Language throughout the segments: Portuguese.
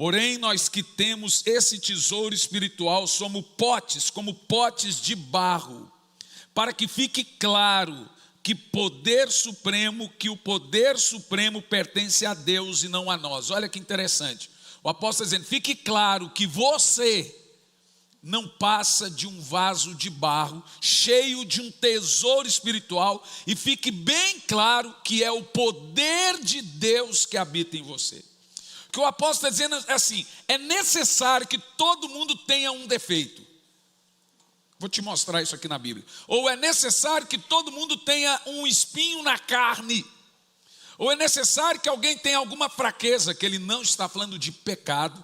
Porém, nós que temos esse tesouro espiritual somos potes, como potes de barro, para que fique claro que o poder supremo pertence a Deus e não a nós. Olha que interessante. O apóstolo está dizendo, fique claro que você não passa de um vaso de barro, cheio de um tesouro espiritual, e fique bem claro que é o poder de Deus que habita em você. O que o apóstolo está dizendo é assim, é necessário que todo mundo tenha um defeito. Vou te mostrar isso aqui na Bíblia. Ou é necessário que todo mundo tenha um espinho na carne. Ou é necessário que alguém tenha alguma fraqueza, que ele não está falando de pecado.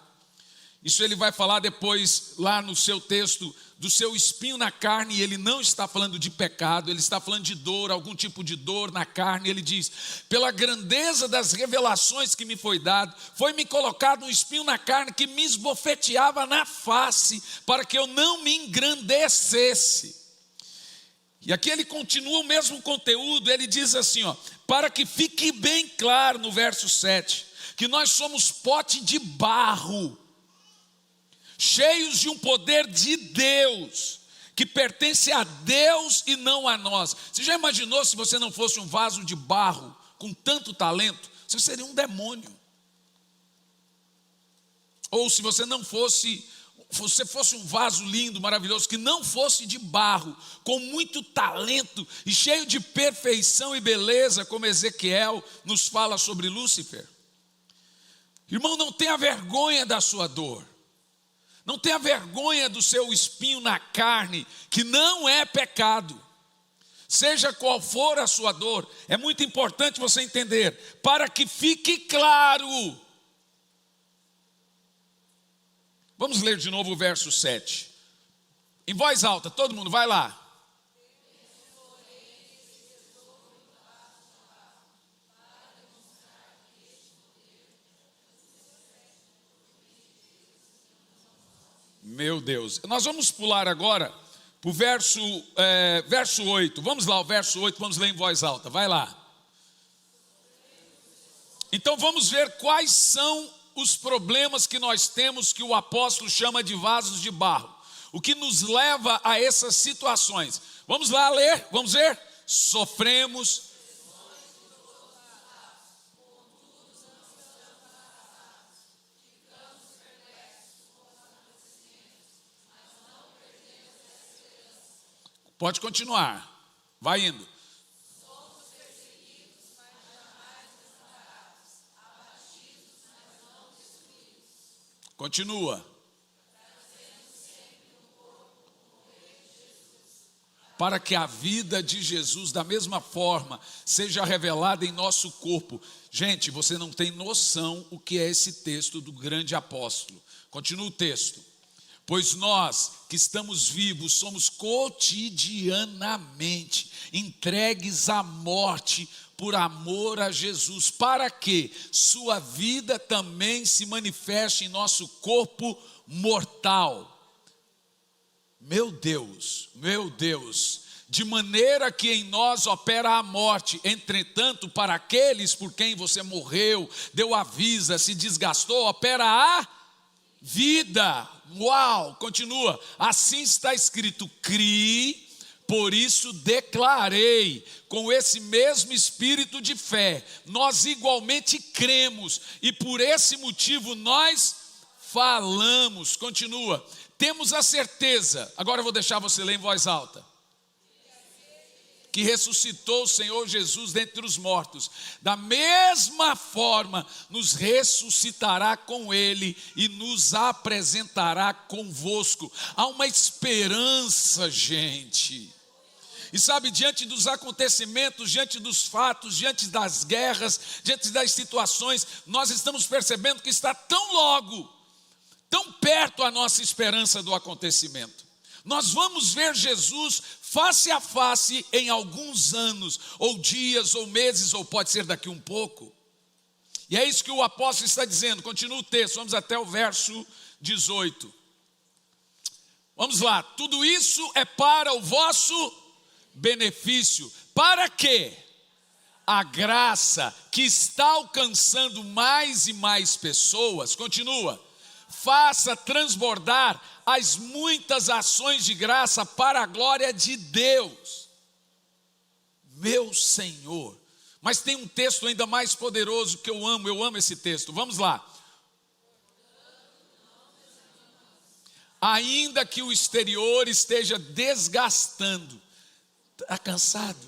Isso ele vai falar depois lá no seu texto do seu espinho na carne, e ele não está falando de pecado, ele está falando de dor, algum tipo de dor na carne. Ele diz, pela grandeza das revelações que me foi dado, foi-me colocado um espinho na carne que me esbofeteava na face, para que eu não me engrandecesse. E aqui ele continua o mesmo conteúdo, ele diz assim, para que fique bem claro no verso 7, que nós somos pote de barro, cheios de um poder de Deus, que pertence a Deus e não a nós. Você já imaginou se você não fosse um vaso de barro, com tanto talento? Você seria um demônio. Ou se você não fosse, você fosse um vaso lindo, maravilhoso, que não fosse de barro, com muito talento, e cheio de perfeição e beleza, como Ezequiel nos fala sobre Lúcifer. Irmão, não tenha vergonha da sua dor. Não tenha vergonha do seu espinho na carne, que não é pecado. Seja qual for a sua dor, é muito importante você entender, para que fique claro. Vamos ler de novo o verso 7. Em voz alta, todo mundo, vai lá. Meu Deus, nós vamos pular agora para o verso 8, vamos lá, o verso 8, vamos ler em voz alta, vai lá. Então vamos ver quais são os problemas que nós temos, que o apóstolo chama de vasos de barro, o que nos leva a essas situações. Vamos lá ler, vamos ver? Sofremos. Pode continuar, vai indo. Somos perseguidos, mas jamais desamparados, abatidos, mas não destruídos. Continua. Trazemos sempre no corpo o poder de Jesus. Para que a vida de Jesus, da mesma forma, seja revelada em nosso corpo. Gente, você não tem noção o que é esse texto do grande apóstolo. Continua o texto. Pois nós que estamos vivos somos cotidianamente entregues à morte por amor a Jesus, para que sua vida também se manifeste em nosso corpo mortal. Meu Deus, de maneira que em nós opera a morte, entretanto para aqueles por quem você morreu, deu a vida, se desgastou, opera a vida. Uau, continua, assim está escrito, criei, por isso declarei, com esse mesmo espírito de fé, nós igualmente cremos, e por esse motivo nós falamos, continua, temos a certeza, agora eu vou deixar você ler em voz alta, que ressuscitou o Senhor Jesus dentre os mortos, da mesma forma nos ressuscitará com Ele e nos apresentará convosco. Há uma esperança, gente. E sabe, diante dos acontecimentos, diante dos fatos, diante das guerras, diante das situações, nós estamos percebendo que está tão perto a nossa esperança do acontecimento. Nós vamos ver Jesus face a face em alguns anos, ou dias, ou meses, ou pode ser daqui um pouco. E é isso que o apóstolo está dizendo. Continua o texto, vamos até o verso 18. Vamos lá, tudo isso é para o vosso benefício, para que a graça que está alcançando mais e mais pessoas, continua, faça transbordar as muitas ações de graça para a glória de Deus. Meu Senhor. Mas tem um texto ainda mais poderoso que eu amo esse texto. Vamos lá. Ainda que o exterior esteja desgastando, está cansado,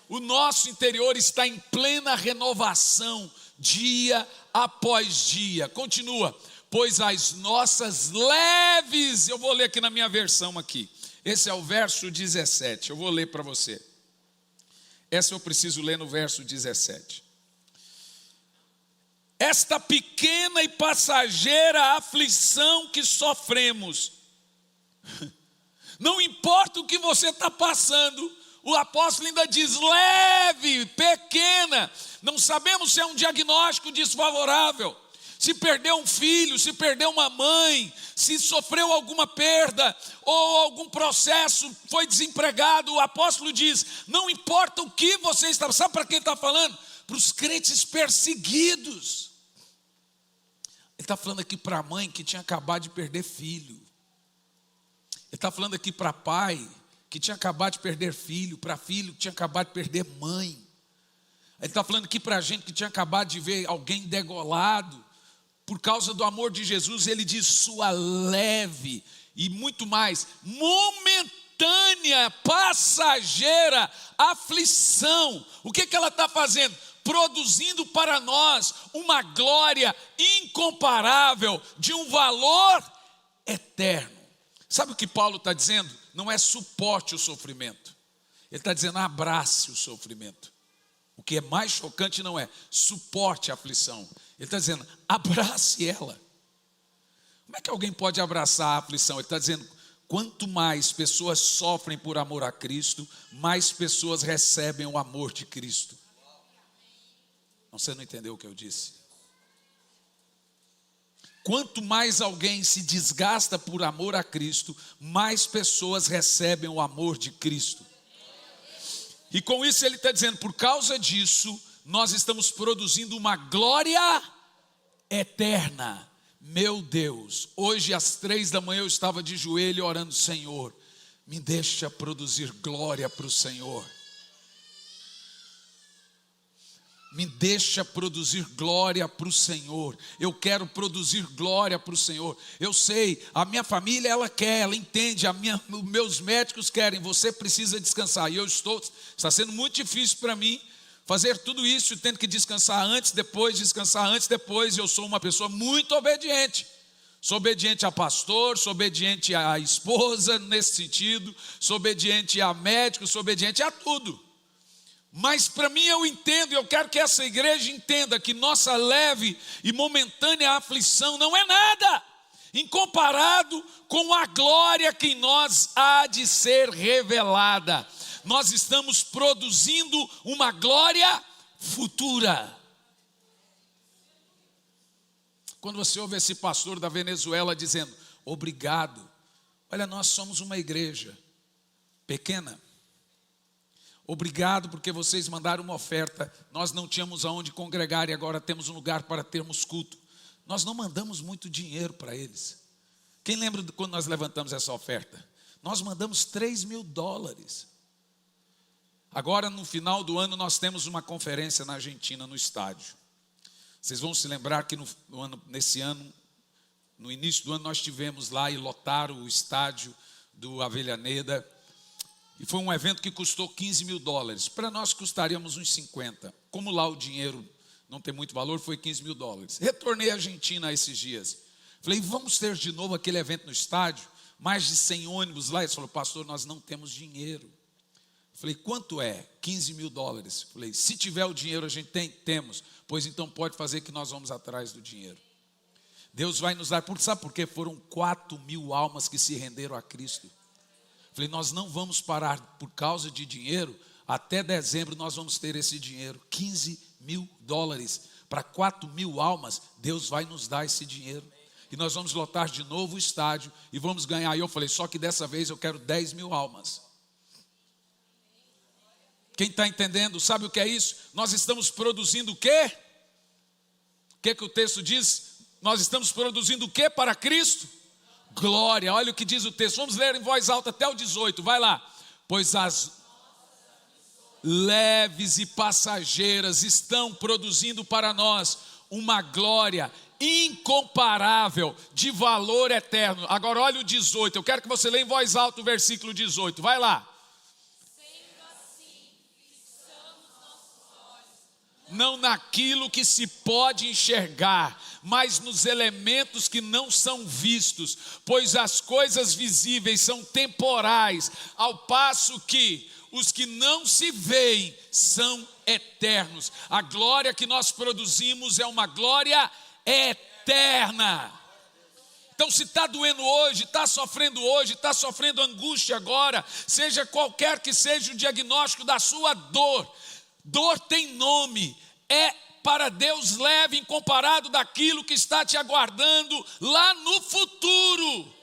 o nosso interior está em plena renovação, dia após dia. Continua, pois as nossas leves, eu vou ler aqui na minha versão aqui, esse é o verso 17, eu vou ler para você. Essa eu preciso ler no verso 17. Esta pequena e passageira aflição que sofremos, não importa o que você está passando, o apóstolo ainda diz leve, pequena, não sabemos se é um diagnóstico desfavorável, se perdeu um filho, se perdeu uma mãe, se sofreu alguma perda, ou algum processo, foi desempregado. O apóstolo diz, não importa o que você está, sabe para quem está falando? Para os crentes perseguidos. Ele está falando aqui para a mãe que tinha acabado de perder filho. Ele está falando aqui para pai que tinha acabado de perder filho, para filho que tinha acabado de perder mãe. Ele está falando aqui para a gente que tinha acabado de ver alguém degolado. Por causa do amor de Jesus, ele diz sua leve e muito mais, momentânea, passageira aflição. O que ela está fazendo? Produzindo para nós uma glória incomparável, de um valor eterno. Sabe o que Paulo está dizendo? Não é suporte o sofrimento. Ele está dizendo abrace o sofrimento. O que é mais chocante não é suporte a aflição. Ele está dizendo, abrace ela. Como é que alguém pode abraçar a aflição? Ele está dizendo, quanto mais pessoas sofrem por amor a Cristo, mais pessoas recebem o amor de Cristo. Você não entendeu o que eu disse? Quanto mais alguém se desgasta por amor a Cristo, mais pessoas recebem o amor de Cristo. E com isso ele está dizendo, por causa disso, nós estamos produzindo uma glória eterna. Meu Deus, hoje às 3 da manhã eu estava de joelho orando, Senhor, me deixa produzir glória para o Senhor. Me deixa produzir glória para o Senhor. Eu quero produzir glória para o Senhor. Eu sei, a minha família ela quer, ela entende, os meus médicos querem, você precisa descansar. E está sendo muito difícil para mim fazer tudo isso, tendo que descansar antes, depois. Eu sou uma pessoa muito obediente. Sou obediente a pastor, sou obediente à esposa nesse sentido, sou obediente a médico, sou obediente a tudo. Mas para mim eu entendo, e eu quero que essa igreja entenda que nossa leve e momentânea aflição não é nada incomparado com a glória que em nós há de ser revelada. Nós estamos produzindo uma glória futura. Quando você ouve esse pastor da Venezuela dizendo, obrigado, olha, nós somos uma igreja pequena. Obrigado porque vocês mandaram uma oferta, nós não tínhamos aonde congregar e agora temos um lugar para termos culto. Nós não mandamos muito dinheiro para eles. Quem lembra de quando nós levantamos essa oferta? Nós mandamos $3.000. Agora no final do ano nós temos uma conferência na Argentina, no estádio. Vocês vão se lembrar que nesse ano, no início do ano nós estivemos lá e lotaram o estádio do Avellaneda. E foi um evento que custou $15.000. Para nós custaríamos uns 50. Como lá o dinheiro não tem muito valor, foi $15.000. Retornei à Argentina esses dias. Falei, vamos ter de novo aquele evento no estádio? Mais de 100 ônibus lá. Ele falou, pastor, nós não temos dinheiro. Falei, quanto é? $15.000. Falei, se tiver o dinheiro a gente temos. Pois então pode fazer que nós vamos atrás do dinheiro. Deus vai nos dar, sabe por quê? Foram 4.000 almas que se renderam a Cristo. Falei, nós não vamos parar por causa de dinheiro, até dezembro nós vamos ter esse dinheiro, $15.000, para 4.000 almas, Deus vai nos dar esse dinheiro, e nós vamos lotar de novo o estádio, e vamos ganhar, e eu falei, só que dessa vez eu quero 10.000 almas. Quem está entendendo, sabe o que é isso? Nós estamos produzindo o quê? O que o texto diz? nós estamos produzindo o que para Cristo? Glória. Olha o que diz o texto. Vamos ler em voz alta até o 18. Vai lá. Pois as leves e passageiras estão produzindo para nós uma glória incomparável, de valor eterno. Agora olha o 18. Eu quero que você leia em voz alta o versículo 18. Vai lá. Não naquilo que se pode enxergar, mas nos elementos que não são vistos, pois as coisas visíveis são temporais, ao passo que os que não se veem são eternos. A glória que nós produzimos é uma glória eterna. Então, se está doendo hoje, está sofrendo angústia agora, seja qualquer que seja o diagnóstico da sua dor, dor tem nome, é para Deus leve em comparado daquilo que está te aguardando lá no futuro.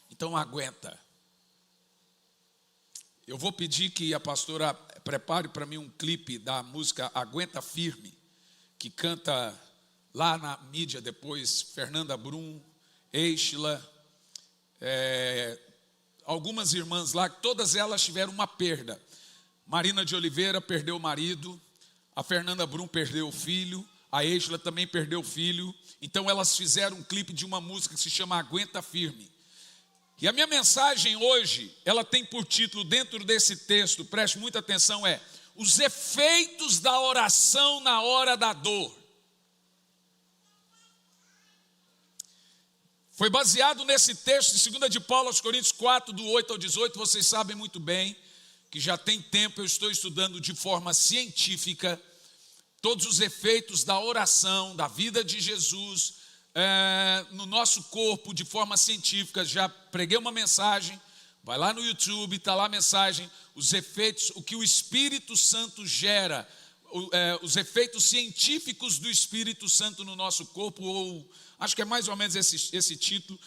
Então aguenta. Eu vou pedir que a pastora prepare para mim um clipe da música Aguenta Firme, que canta lá na mídia depois, Fernanda Brum, Eichla, algumas irmãs lá, todas elas tiveram uma perda. Marina de Oliveira perdeu o marido, a Fernanda Brum perdeu o filho, a Eichla também perdeu o filho. Então elas fizeram um clipe de uma música que se chama Aguenta Firme. E a minha mensagem hoje, ela tem por título, dentro desse texto, preste muita atenção, os efeitos da oração na hora da dor. Foi baseado nesse texto de 2 de Paulo aos Coríntios 4, do 8 ao 18, vocês sabem muito bem, que já tem tempo eu estou estudando de forma científica todos os efeitos da oração, da vida de Jesus no nosso corpo de forma científica. Já preguei uma mensagem, vai lá no YouTube, está lá a mensagem, os efeitos, o que o Espírito Santo gera, os efeitos científicos do Espírito Santo no nosso corpo, ou acho que é mais ou menos esse título.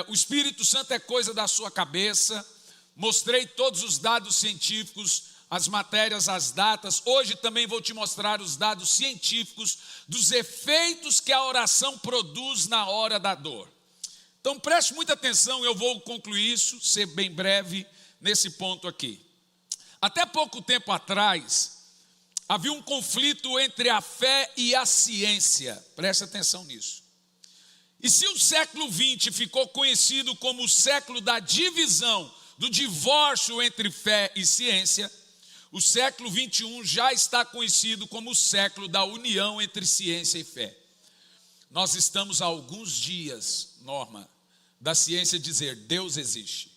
O Espírito Santo é coisa da sua cabeça. Mostrei todos os dados científicos, as matérias, as datas. Hoje também vou te mostrar os dados científicos dos efeitos que a oração produz na hora da dor. Então preste muita atenção, eu vou concluir isso, ser bem breve nesse ponto aqui. Até pouco tempo atrás, havia um conflito entre a fé e a ciência. Preste atenção nisso. E se o século XX ficou conhecido como o século da divisão, do divórcio entre fé e ciência, o século 21 já está conhecido como o século da união entre ciência e fé. Nós estamos há alguns dias, Norma, da ciência dizer Deus existe.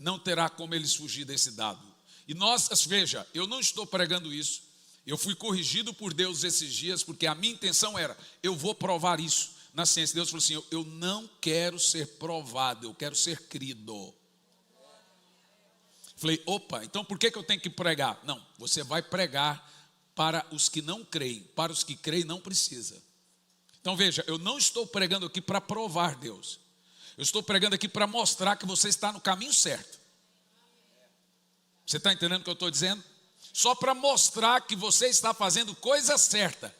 Não terá como eles fugir desse dado. E nós, veja, eu não estou pregando isso, eu fui corrigido por Deus esses dias, porque a minha intenção era, eu vou provar isso na ciência. Deus falou assim, eu não quero ser provado, eu quero ser crido. Falei, opa, então por que eu tenho que pregar? Não, você vai pregar para os que não creem, para os que creem não precisa. Então veja, eu não estou pregando aqui para provar Deus, eu estou pregando aqui para mostrar que você está no caminho certo. Você está entendendo o que eu estou dizendo? Só para mostrar que você está fazendo coisa certa.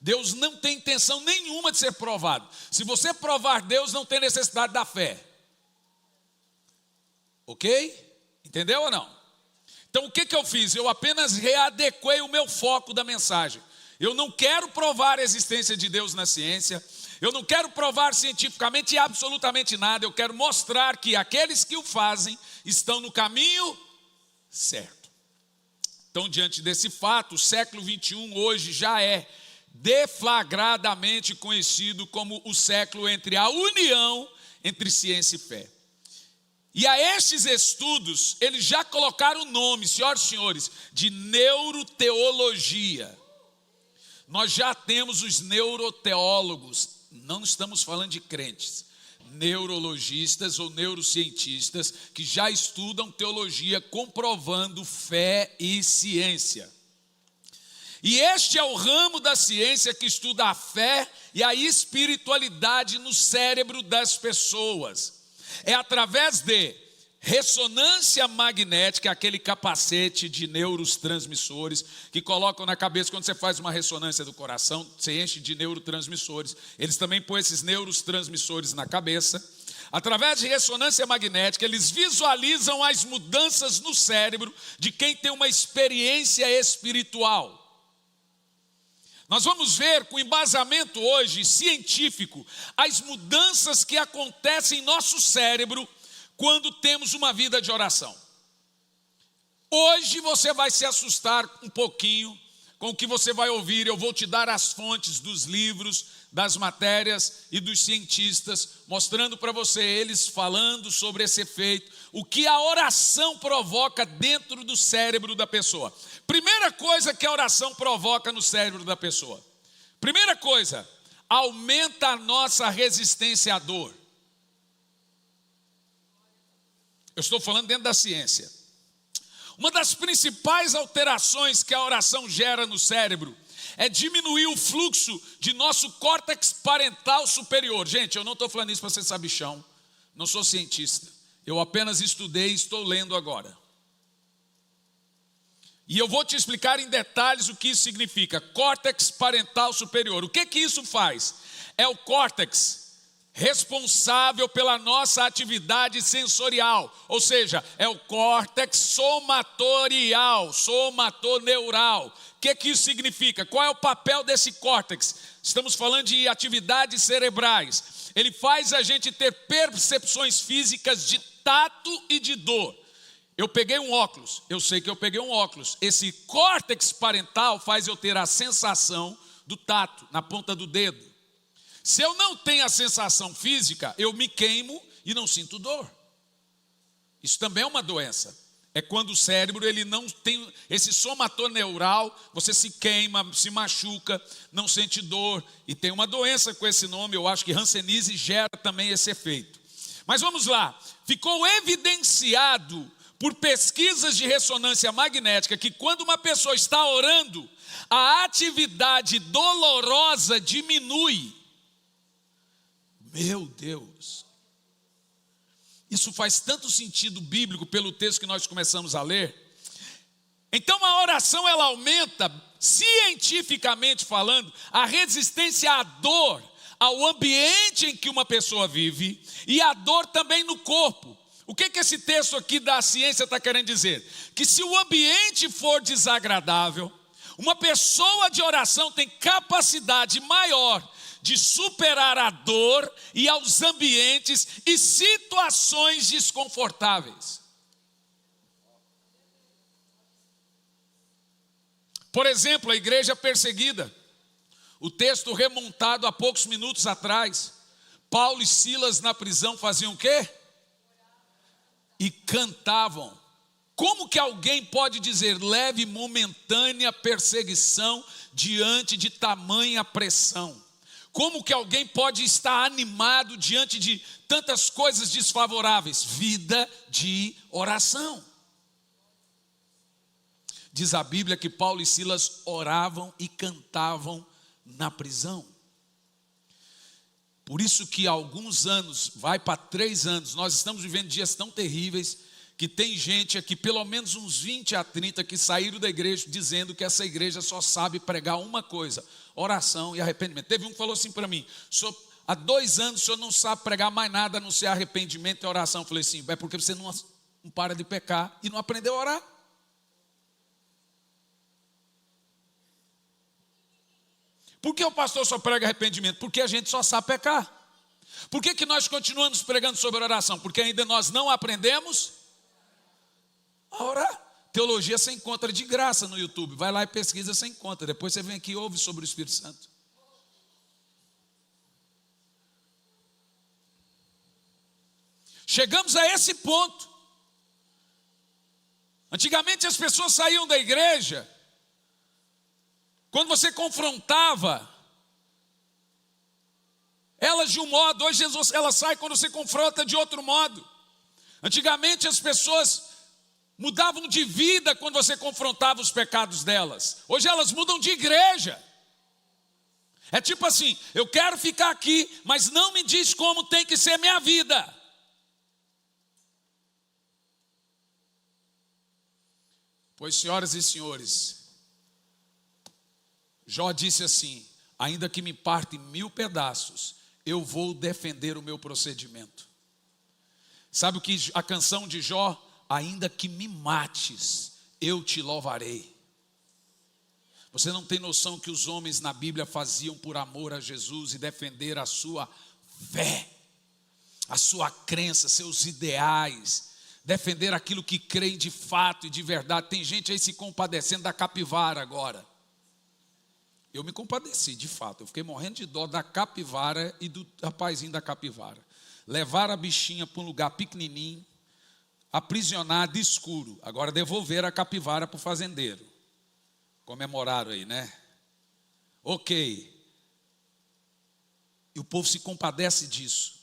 Deus não tem intenção nenhuma de ser provado. Se você provar Deus, não tem necessidade da fé. Ok? Entendeu ou não? Então o que eu fiz? Eu apenas readequei o meu foco da mensagem. Eu não quero provar a existência de Deus na ciência. Eu não quero provar cientificamente absolutamente nada. Eu quero mostrar que aqueles que o fazem estão no caminho certo. Então, diante desse fato, o século 21 hoje já é deflagradamente conhecido como o século entre a união entre ciência e fé. E a estes estudos, eles já colocaram o nome, senhoras e senhores, de neuroteologia. Nós já temos os neuroteólogos, não estamos falando de crentes, neurologistas ou neurocientistas que já estudam teologia comprovando fé e ciência. E este é o ramo da ciência que estuda a fé e a espiritualidade no cérebro das pessoas. É através de Ressonância magnética, aquele capacete de neurotransmissores que colocam na cabeça quando você faz uma ressonância do coração, você enche de neurotransmissores. Eles também põem esses neurotransmissores na cabeça. Através de ressonância magnética, eles visualizam as mudanças no cérebro de quem tem uma experiência espiritual. Nós vamos ver com embasamento hoje científico as mudanças que acontecem em nosso cérebro quando temos uma vida de oração. Hoje você vai se assustar um pouquinho com o que você vai ouvir. Eu vou te dar as fontes dos livros, das matérias e dos cientistas, mostrando para você eles falando sobre esse efeito, o que a oração provoca dentro do cérebro da pessoa. Primeira coisa que a oração provoca no cérebro da pessoa. Primeira coisa, aumenta a nossa resistência à dor. Eu estou falando dentro da ciência. Uma das principais alterações que a oração gera no cérebro é diminuir o fluxo de nosso córtex parental superior. Gente, eu não estou falando isso para ser sabichão, não sou cientista. Eu apenas estudei e estou lendo agora. E eu vou te explicar em detalhes o que isso significa. Córtex parental superior. O que isso faz? É o córtex responsável pela nossa atividade sensorial, ou seja, é o córtex somatorial, somatoneural. O que isso significa? Qual é o papel desse córtex? Estamos falando de atividades cerebrais. Ele faz a gente ter percepções físicas de tato e de dor. Eu peguei um óculos, eu sei que eu peguei um óculos. Esse córtex parental faz eu ter a sensação do tato na ponta do dedo. Se eu não tenho a sensação física, eu me queimo e não sinto dor. Isso também é uma doença. É quando o cérebro ele não tem esse somatoneural, você se queima, se machuca, não sente dor. E tem uma doença com esse nome, eu acho que hanseníase gera também esse efeito. Mas vamos lá, ficou evidenciado por pesquisas de ressonância magnética que quando uma pessoa está orando, a atividade dolorosa diminui. Meu Deus, isso faz tanto sentido bíblico pelo texto que nós começamos a ler. Então a oração ela aumenta, cientificamente falando, a resistência à dor, ao ambiente em que uma pessoa vive e a dor também no corpo. O que esse texto aqui da ciência está querendo dizer? Que se o ambiente for desagradável, uma pessoa de oração tem capacidade maior de superar a dor e aos ambientes e situações desconfortáveis. Por exemplo, a igreja perseguida. O texto remontado há poucos minutos atrás. Paulo e Silas na prisão faziam o quê? E cantavam. Como que alguém pode dizer leve momentânea perseguição diante de tamanha pressão? Como que alguém pode estar animado diante de tantas coisas desfavoráveis? Vida de oração. Diz a Bíblia que Paulo e Silas oravam e cantavam na prisão. Por isso que há alguns anos, vai para 3 anos, nós estamos vivendo dias tão terríveis, que tem gente aqui, pelo menos uns 20 a 30, que saíram da igreja dizendo que essa igreja só sabe pregar uma coisa: oração e arrependimento. Teve um que falou assim para mim: há 2 anos o senhor não sabe pregar mais nada a não ser arrependimento e oração. Eu falei assim: é porque você não para de pecar e não aprendeu a orar. Por que o pastor só prega arrependimento? Porque a gente só sabe pecar. Por que nós continuamos pregando sobre oração? Porque ainda nós não aprendemos a orar. Teologia você encontra de graça no YouTube. Vai lá e pesquisa, você encontra. Depois você vem aqui e ouve sobre o Espírito Santo. Chegamos a esse ponto. Antigamente as pessoas saíam da igreja, quando você confrontava elas de um modo, hoje ela sai quando você confronta de outro modo. Antigamente as pessoas mudavam de vida quando você confrontava os pecados delas. Hoje elas mudam de igreja. É tipo assim: eu quero ficar aqui, mas não me diz como tem que ser minha vida. Pois, senhoras e senhores, Jó disse assim: ainda que me parte em 1000 pedaços, eu vou defender o meu procedimento. Sabe o que a canção de Jó? Ainda que me mates, eu te louvarei. Você não tem noção que os homens na Bíblia faziam por amor a Jesus e defender a sua fé, a sua crença, seus ideais, defender aquilo que creem de fato e de verdade. Tem gente aí se compadecendo da capivara agora. Eu me compadeci, de fato. Eu fiquei morrendo de dó da capivara e do rapazinho da capivara. Levaram a bichinha para um lugar pequenininho, aprisionada, escuro. Agora devolveram a capivara para o fazendeiro. Comemoraram aí, né? Ok. E o povo se compadece disso.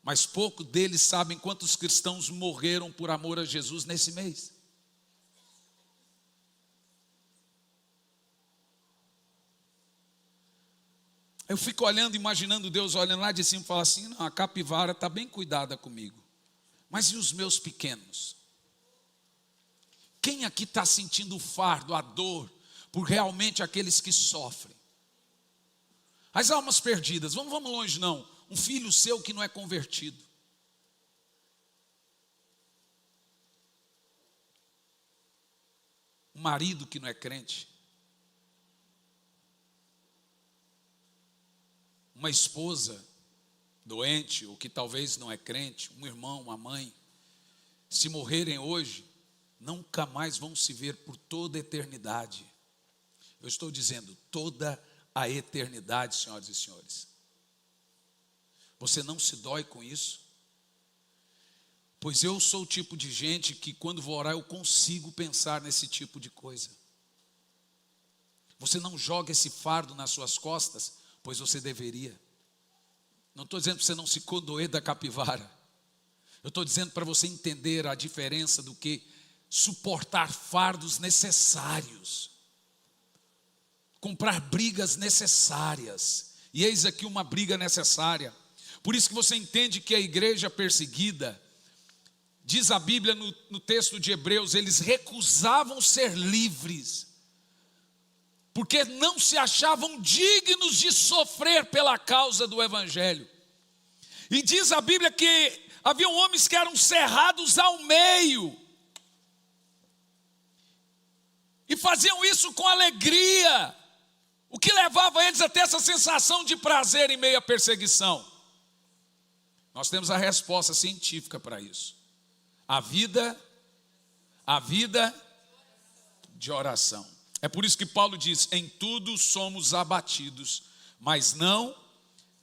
Mas pouco deles sabem quantos cristãos morreram por amor a Jesus nesse mês. Eu fico olhando, imaginando Deus olhando lá de cima e falar assim: não, a capivara está bem cuidada comigo. Mas e os meus pequenos? Quem aqui está sentindo o fardo, a dor, por realmente aqueles que sofrem? As almas perdidas, vamos longe não. Um filho seu que não é convertido. Um marido que não é crente. Uma esposa doente, ou que talvez não é crente, um irmão, uma mãe. Se morrerem hoje, nunca mais vão se ver por toda a eternidade. Eu estou dizendo, toda a eternidade, senhoras e senhores. Você não se dói com isso? Pois eu sou o tipo de gente que quando vou orar eu consigo pensar nesse tipo de coisa. Você não joga esse fardo nas suas costas, pois você deveria. Não estou dizendo para você não se condoer da capivara. Eu estou dizendo para você entender a diferença do que suportar fardos necessários. Comprar brigas necessárias. E eis aqui uma briga necessária. Por isso que você entende que a igreja perseguida, diz a Bíblia no texto de Hebreus, eles recusavam ser livres, porque não se achavam dignos de sofrer pela causa do Evangelho. E diz a Bíblia que haviam homens que eram cerrados ao meio, e faziam isso com alegria, o que levava eles a ter essa sensação de prazer em meio à perseguição. Nós temos a resposta científica para isso. A vida de oração. É por isso que Paulo diz: em tudo somos abatidos, mas não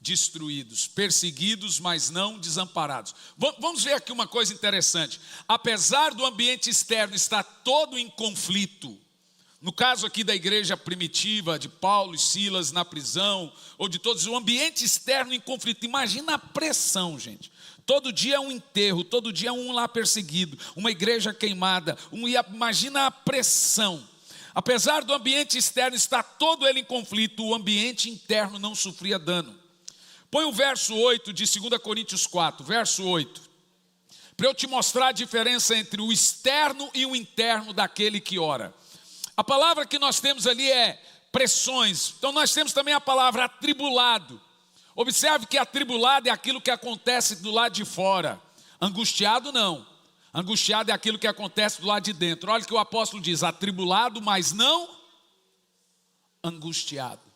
destruídos, perseguidos, mas não desamparados. Vamos ver aqui uma coisa interessante. Apesar do ambiente externo estar todo em conflito, no caso aqui da igreja primitiva, de Paulo e Silas na prisão, ou de todos, o ambiente externo em conflito. Imagina a pressão, gente. Todo dia é um enterro, todo dia é um lá perseguido, uma igreja queimada. Imagina a pressão. Apesar do ambiente externo estar todo ele em conflito, o ambiente interno não sofria dano. Põe o verso 8 de 2 Coríntios 4, verso 8. Para eu te mostrar a diferença entre o externo e o interno daquele que ora. A palavra que nós temos ali é pressões. Então nós temos também a palavra atribulado. Observe que atribulado é aquilo que acontece do lado de fora. Angustiado não. Angustiado é aquilo que acontece do lado de dentro. Olha o que o apóstolo diz: atribulado, mas não angustiado.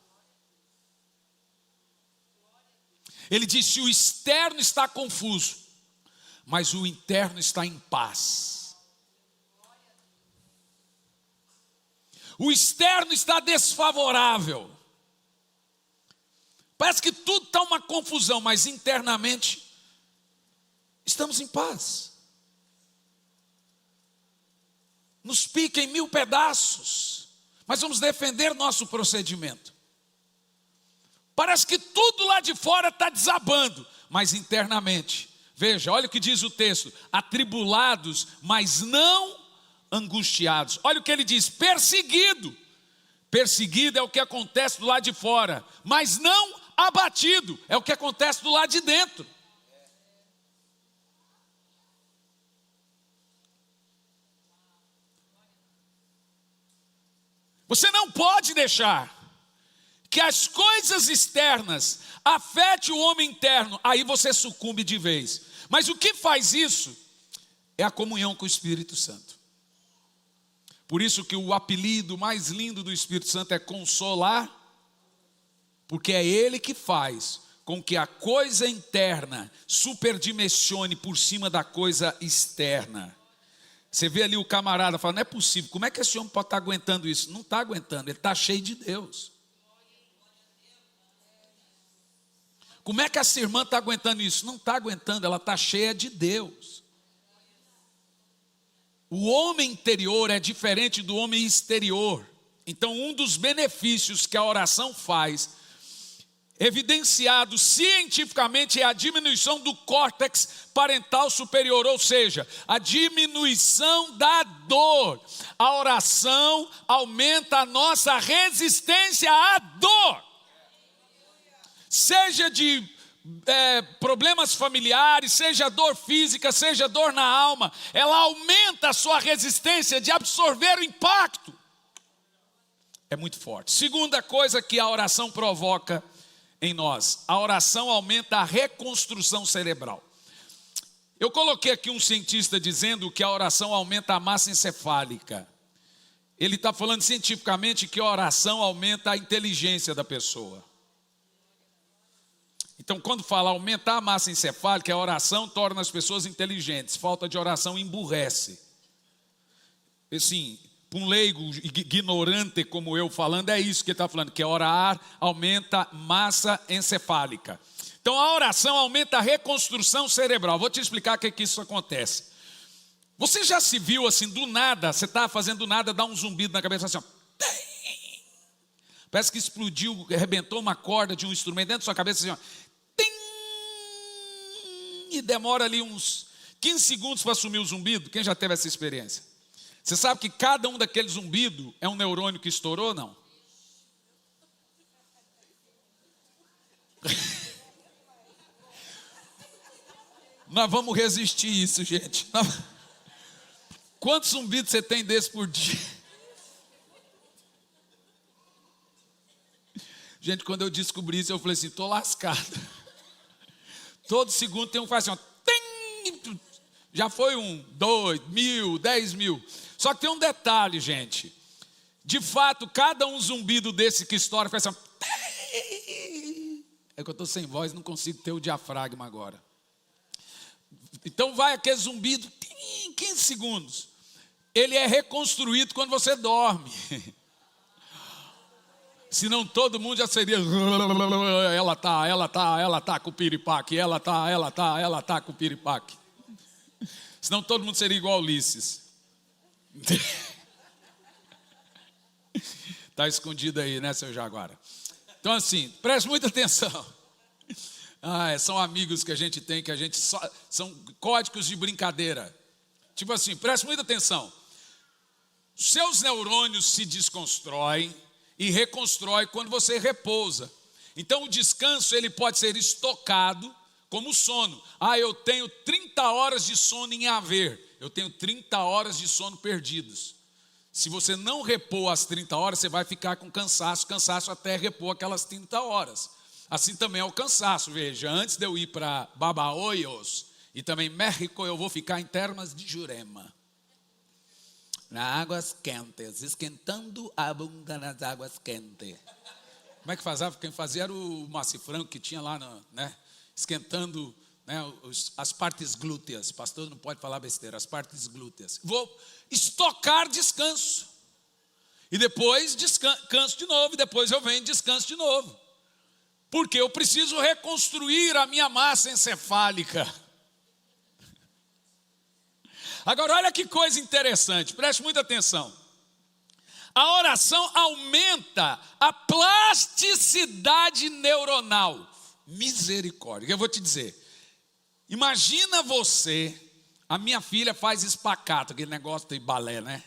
Ele diz: se o externo está confuso, mas o interno está em paz. O externo está desfavorável. Parece que tudo está uma confusão, mas internamente estamos em paz. Nos pica em 1000 pedaços, mas vamos defender nosso procedimento. Parece que tudo lá de fora está desabando, mas internamente, veja, olha o que diz o texto: atribulados, mas não angustiados. Olha o que ele diz: perseguido. Perseguido é o que acontece do lado de fora, mas não abatido, é o que acontece do lado de dentro. Você não pode deixar que as coisas externas afetem o homem interno, aí você sucumbe de vez. Mas o que faz isso é a comunhão com o Espírito Santo. Por isso que o apelido mais lindo do Espírito Santo é Consolar, porque é Ele que faz com que a coisa interna superdimensione por cima da coisa externa. Você vê ali o camarada falando, não é possível, como é que esse homem pode estar aguentando isso? Não está aguentando, ele está cheio de Deus. Como é que essa irmã está aguentando isso? Não está aguentando, ela está cheia de Deus. O homem interior é diferente do homem exterior. Então, um dos benefícios que a oração faz, evidenciado cientificamente, é a diminuição do córtex parental superior, ou seja, a diminuição da dor. A oração aumenta a nossa resistência à dor. Seja de problemas familiares, seja dor física, seja dor na alma, ela aumenta a sua resistência de absorver o impacto. É muito forte. Segunda coisa que a oração provoca em nós, a oração aumenta a reconstrução cerebral. Eu coloquei aqui um cientista dizendo que a oração aumenta a massa encefálica. Ele está falando cientificamente que a oração aumenta a inteligência da pessoa. Então, quando fala aumentar a massa encefálica, a oração torna as pessoas inteligentes. Falta de oração emburrece. Assim, para um leigo ignorante como eu falando, é isso que ele está falando, que orar aumenta massa encefálica. Então, a oração aumenta a reconstrução cerebral. Vou te explicar o que isso acontece. Você já se viu assim, do nada, você está fazendo do nada, dá um zumbido na cabeça assim, ó. Parece que explodiu, arrebentou uma corda de um instrumento dentro da sua cabeça assim, ó. E demora ali uns 15 segundos para assumir o zumbido. Quem já teve essa experiência? Você sabe que cada um daqueles zumbidos é um neurônio que estourou, não? Nós vamos resistir isso, gente. Quantos zumbidos você tem desse por dia? Gente, quando eu descobri isso, eu falei assim, estou lascado. Todo segundo tem um que faz assim, ó, tem, já foi 1, 2 mil, 10 mil. Só que tem um detalhe, gente. De fato, cada um zumbido desse que estoura faz assim, ó, é que eu estou sem voz, não consigo ter o diafragma agora. Então vai aquele zumbido, 15 segundos. Ele é reconstruído quando você dorme. Senão todo mundo já seria, ela tá com o piripaque, ela tá com o piripaque. Senão todo mundo seria igual Ulisses. Está escondido aí, né, seu Jaguara? Então assim, preste muita atenção. São amigos que a gente tem, são códigos de brincadeira. Tipo assim, preste muita atenção. Seus neurônios se desconstroem e reconstrói quando você repousa. Então o descanso ele pode ser estocado como sono. Eu tenho 30 horas de sono em haver. Eu tenho 30 horas de sono perdidos. Se você não repor as 30 horas, você vai ficar com cansaço até repor aquelas 30 horas. Assim também é o cansaço. Veja, antes de eu ir para Babahoyos e também México, eu vou ficar em Termas de Jurema. Nas águas quentes, esquentando a bunda nas águas quentes. Como é que fazia? Quem fazia era o Macifranco, que tinha lá, né? Esquentando, né, as partes glúteas. Pastor não pode falar besteira, as partes glúteas. Vou estocar descanso. E depois descanso de novo, e depois eu venho e descanso de novo. Porque eu preciso reconstruir a minha massa encefálica. Agora olha que coisa interessante, preste muita atenção. A oração aumenta a plasticidade neuronal. Misericórdia, eu vou te dizer. Imagina você, a minha filha faz espacato, aquele negócio de balé, né?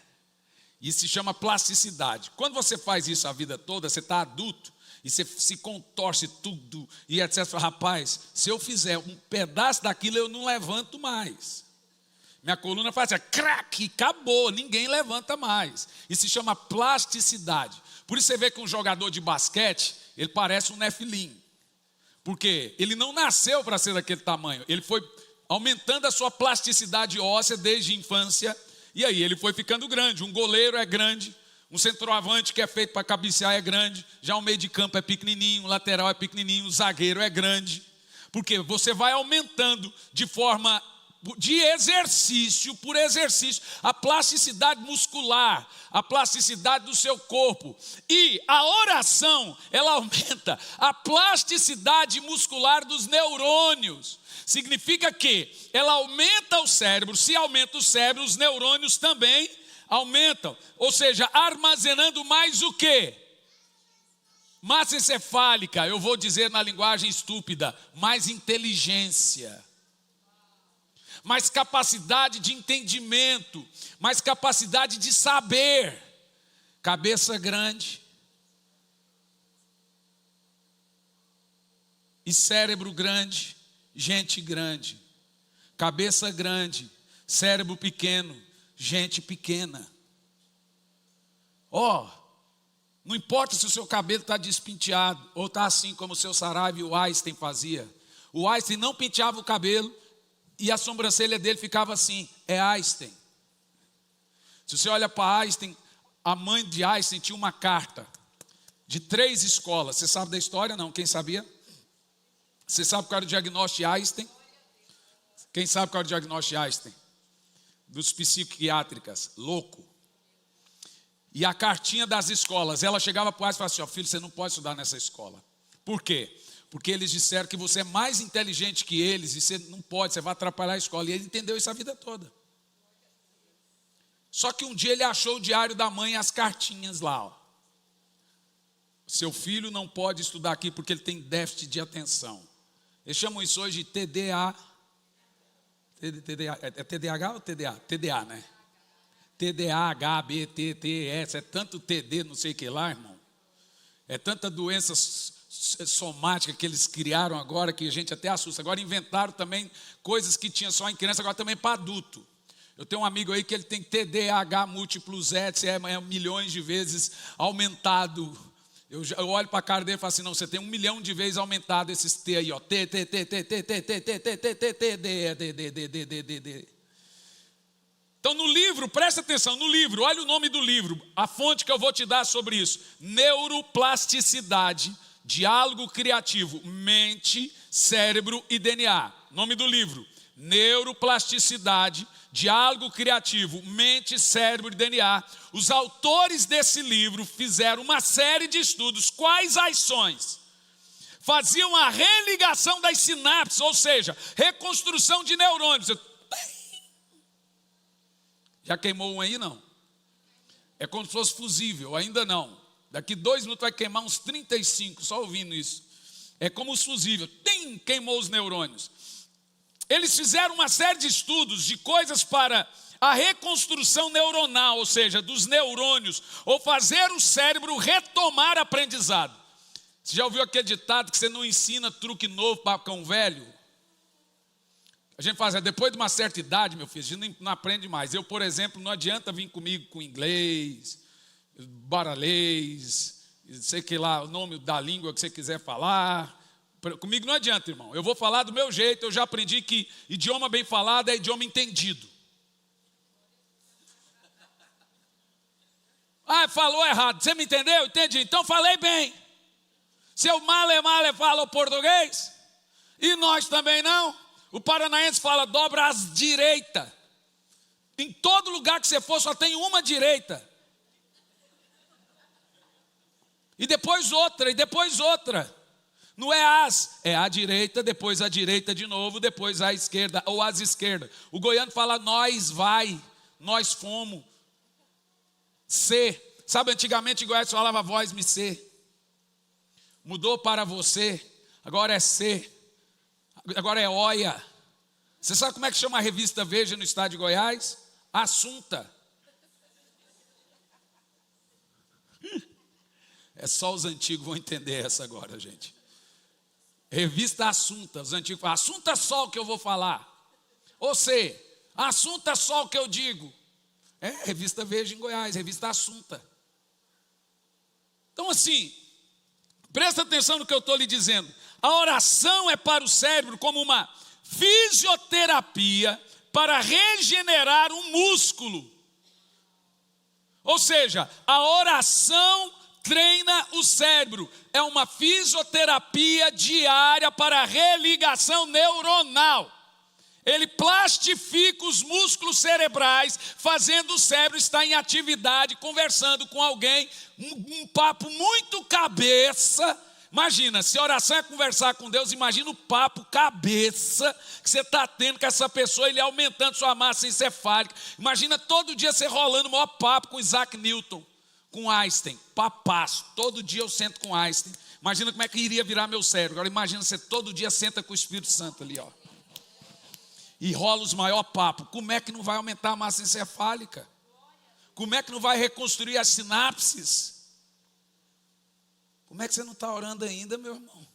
Isso se chama plasticidade. Quando você faz isso a vida toda, você está adulto, e você se contorce tudo, e etc. Rapaz, se eu fizer um pedaço daquilo, eu não levanto mais. Minha coluna faz assim, crack, acabou, ninguém levanta mais. Isso se chama plasticidade. Por isso você vê que um jogador de basquete, ele parece um nefilim. Porque ele não nasceu para ser daquele tamanho. Ele foi aumentando a sua plasticidade óssea desde a infância. E aí ele foi ficando grande. Um goleiro é grande. Um centroavante que é feito para cabecear é grande. Já o meio de campo é pequenininho. O lateral é pequenininho. O zagueiro é grande. Porque você vai aumentando de forma de exercício por exercício, a plasticidade muscular, a plasticidade do seu corpo. E a oração, ela aumenta a plasticidade muscular dos neurônios. Significa que ela aumenta o cérebro. Se aumenta o cérebro, os neurônios também aumentam. Ou seja, armazenando mais o quê? Massa encefálica, eu vou dizer na linguagem estúpida, mais inteligência. Mais capacidade de entendimento, mais capacidade de saber. Cabeça grande e cérebro grande, gente grande. Cabeça grande, cérebro pequeno, gente pequena. Não importa se o seu cabelo está despinteado ou está assim como o seu Saraiva e o Einstein fazia. O Einstein não penteava o cabelo e a sobrancelha dele ficava assim, é Einstein. Se você olha para Einstein, a mãe de Einstein tinha uma carta de 3 escolas. Você sabe da história? Não, quem sabia? Você sabe qual era o diagnóstico de Einstein? Quem sabe qual era o diagnóstico de Einstein? Dos psiquiátricas, louco. E a cartinha das escolas, ela chegava para o Einstein e falava assim, filho, você não pode estudar nessa escola. Por quê? Porque eles disseram que você é mais inteligente que eles e você não pode, você vai atrapalhar a escola. E ele entendeu isso a vida toda. Só que um dia ele achou o diário da mãe e as cartinhas lá. Seu filho não pode estudar aqui porque ele tem déficit de atenção. Eles chamam isso hoje de TDA. É TDAH ou TDA? TDA, né? TDAH, B, T, T, S. É tanto TD, não sei o que lá, irmão. É tanta doença somática que eles criaram agora, que a gente até assusta. Agora inventaram também coisas que tinha só em criança, agora também para adulto. Eu tenho um amigo aí que ele tem TDAH múltiplos S, é milhões de vezes aumentado. Eu olho para a cara dele e falo assim, não, você tem 1 milhão de vezes aumentado esses T aí, ó. T, T, T, T, T, T, T, T, T, T, T, T, D, D, D, D, D, D, D, D. Então no livro, presta atenção, no livro, olha o nome do livro, a fonte que eu vou te dar sobre isso. Neuroplasticidade, diálogo criativo, mente, cérebro e DNA. Nome do livro, neuroplasticidade, diálogo criativo, mente, cérebro e DNA. Os autores desse livro fizeram uma série de estudos. Quais ações? Faziam a religação das sinapses, ou seja, reconstrução de neurônios. Já queimou um aí? Não. É como se fosse fusível, ainda não. Daqui 2 minutos vai queimar uns 35, só ouvindo isso. É como os fusíveis. Queimou os neurônios. Eles fizeram uma série de estudos de coisas para a reconstrução neuronal, ou seja, dos neurônios, ou fazer o cérebro retomar aprendizado. Você já ouviu aquele ditado que você não ensina truque novo para cão velho? A gente faz, depois de uma certa idade, meu filho, a gente não aprende mais. Eu, por exemplo, não adianta vir comigo com inglês, baralês, sei que lá, o nome da língua que você quiser falar. Comigo não adianta, irmão. Eu vou falar do meu jeito. Eu já aprendi que idioma bem falado é idioma entendido. Ah, falou errado. Você me entendeu? Entendi. Então falei bem. Seu male fala o português. E nós também não. O paranaense fala dobra às direita. Em todo lugar que você for só tem uma direita. E depois outra, e depois outra. Não é as, é a direita, depois a direita de novo, depois a esquerda, ou as esquerdas. O goiano fala nós vai, nós fomos. Ser. Sabe, antigamente em Goiás falava voz me ser. Mudou para você, agora é ser. Agora é olha. Você sabe como é que chama a revista Veja no estado de Goiás? Assunta. É só os antigos vão entender essa agora, gente. Revista Assunta. Os antigos falam, assunta só o que eu vou falar. Ou seja, Assunta só o que eu digo. Revista Veja em Goiás, revista Assunta. Então assim, presta atenção no que eu estou lhe dizendo. A oração é para o cérebro como uma fisioterapia para regenerar um músculo. Ou seja, a oração treina o cérebro. É uma fisioterapia diária para religação neuronal. Ele plastifica os músculos cerebrais, fazendo o cérebro estar em atividade, conversando com alguém, um papo muito cabeça. Imagina, se oração é conversar com Deus, imagina o papo cabeça que você está tendo com essa pessoa, ele aumentando sua massa encefálica. Imagina todo dia você rolando o maior papo com Isaac Newton, com Einstein, papasso. Todo dia eu sento com Einstein. Imagina como é que iria virar meu cérebro. Agora imagina você todo dia senta com o Espírito Santo ali, ó. E rola os maiores papos. Como é que não vai aumentar a massa encefálica? Como é que não vai reconstruir as sinapses? Como é que você não está orando ainda, meu irmão?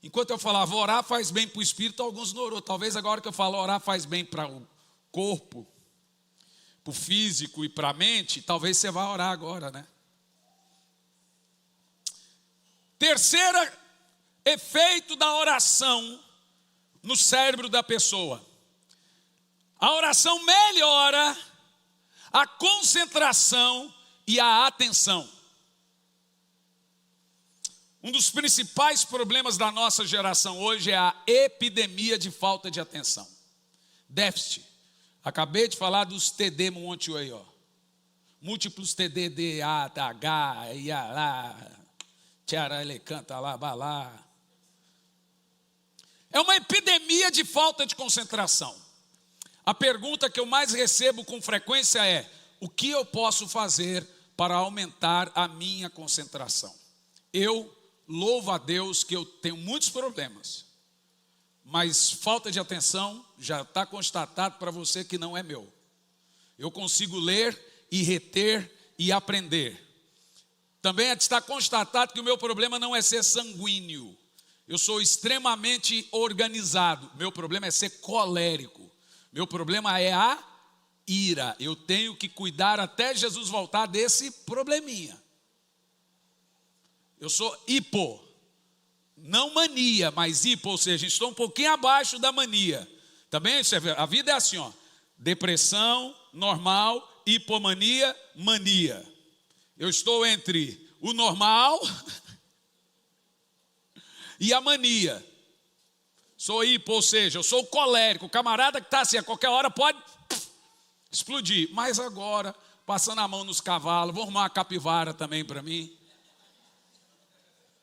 Enquanto eu falava, orar faz bem para o espírito, alguns não orou. Talvez agora que eu falo, orar faz bem para o corpo, para o físico e para a mente, talvez você vá orar agora, né? Terceiro efeito da oração no cérebro da pessoa. A oração melhora a concentração e a atenção. Um dos principais problemas da nossa geração hoje é a epidemia de falta de atenção. Déficit. Acabei de falar dos TD um monte aí, ó. Múltiplos TD, D, A, H, Ia, lá, Tiara, ele canta lá, balá. É uma epidemia de falta de concentração. A pergunta que eu mais recebo com frequência é: o que eu posso fazer para aumentar a minha concentração? Eu louvo a Deus que eu tenho muitos problemas, mas falta de atenção já está constatado para você que não é meu. Eu consigo ler e reter e aprender. Também está constatado que o meu problema não é ser sanguíneo. Eu sou extremamente organizado. Meu problema é ser colérico. Meu problema é a ira. Eu tenho que cuidar até Jesus voltar desse probleminha. Eu sou hipo. Não mania, mas hipo, ou seja, estou um pouquinho abaixo da mania. Também a vida é assim, ó. Depressão, normal, hipomania, mania. Eu estou entre o normal e a mania. Sou hipo, ou seja, eu sou o colérico. O camarada que está assim, a qualquer hora pode explodir. Mas agora, passando a mão nos cavalos, vou arrumar uma capivara também para mim.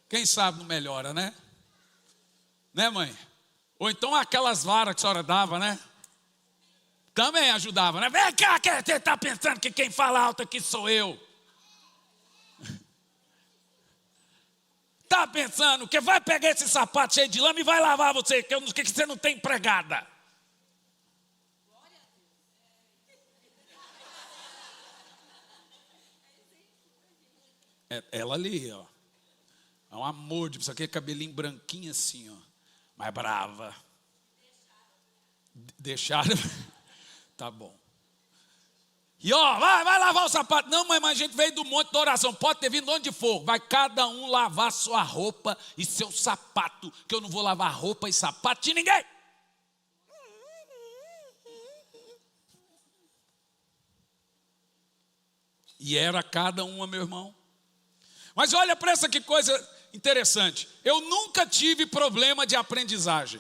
Quem sabe não melhora, né? Né, mãe? Ou então aquelas varas que a senhora dava, né? Também ajudava, né? Vem cá, que você está pensando que quem fala alto aqui sou eu. Está pensando que vai pegar esse sapato cheio de lama e vai lavar você, que você não tem empregada. Ela ali, ó. É um amor de pessoa, aquele cabelinho branquinho assim, ó. Mas brava. Deixaram. Tá bom. E ó, vai lavar o sapato. Não, mas a gente veio do monte da oração. Pode ter vindo onde for. Vai cada um lavar sua roupa e seu sapato. Que eu não vou lavar roupa e sapato de ninguém. E era cada uma, meu irmão. Mas olha para essa que coisa interessante. Eu nunca tive problema de aprendizagem.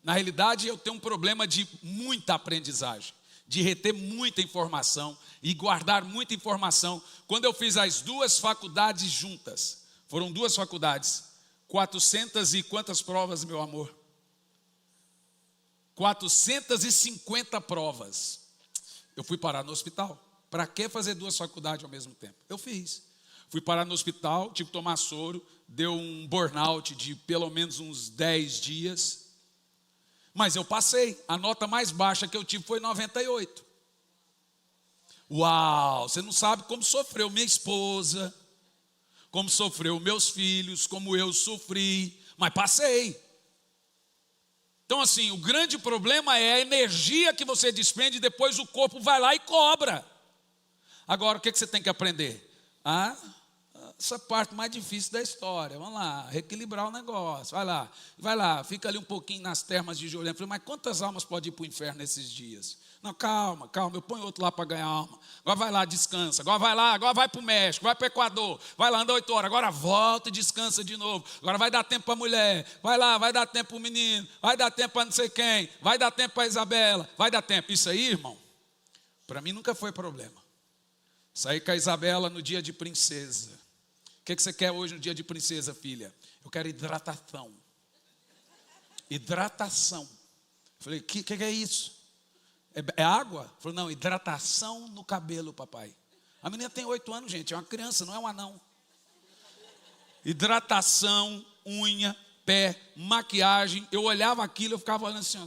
Na realidade, eu tenho um problema de muita aprendizagem, de reter muita informação e guardar muita informação. Quando eu fiz as duas faculdades juntas, foram duas faculdades, 400 e quantas provas, meu amor? 450 provas. Eu fui parar no hospital. Para que fazer duas faculdades ao mesmo tempo? Eu fiz. Fui parar no hospital, tive que tomar soro, deu um burnout de pelo menos uns 10 dias. Mas eu passei, a nota mais baixa que eu tive foi 98. Uau, você não sabe como sofreu minha esposa, como sofreu meus filhos, como eu sofri, mas passei. Então assim, o grande problema é a energia que você despende e depois o corpo vai lá e cobra. Agora, o que você tem que aprender? Essa parte mais difícil da história. Vamos lá, reequilibrar o negócio. Vai lá, fica ali um pouquinho nas termas de Jolene. Falei, mas quantas almas podem ir para o inferno nesses dias? Não, calma, eu ponho outro lá para ganhar alma. Agora vai lá, descansa. Agora vai para o México, vai para o Equador. Vai lá, anda 8 horas. Agora volta e descansa de novo. Agora vai dar tempo para a mulher. Vai lá, vai dar tempo para o menino. Vai dar tempo para não sei quem. Vai dar tempo para a Isabela. Vai dar tempo. Isso aí, irmão, para mim nunca foi problema. Saí com a Isabela no dia de princesa. O que você quer hoje no dia de princesa, filha? Eu quero hidratação. Hidratação. Falei, o que é isso? É água? Falei, não, hidratação no cabelo, papai. A menina tem 8 anos, gente, é uma criança, não é um anão. Hidratação, unha, pé, maquiagem. Eu olhava aquilo, eu ficava olhando assim.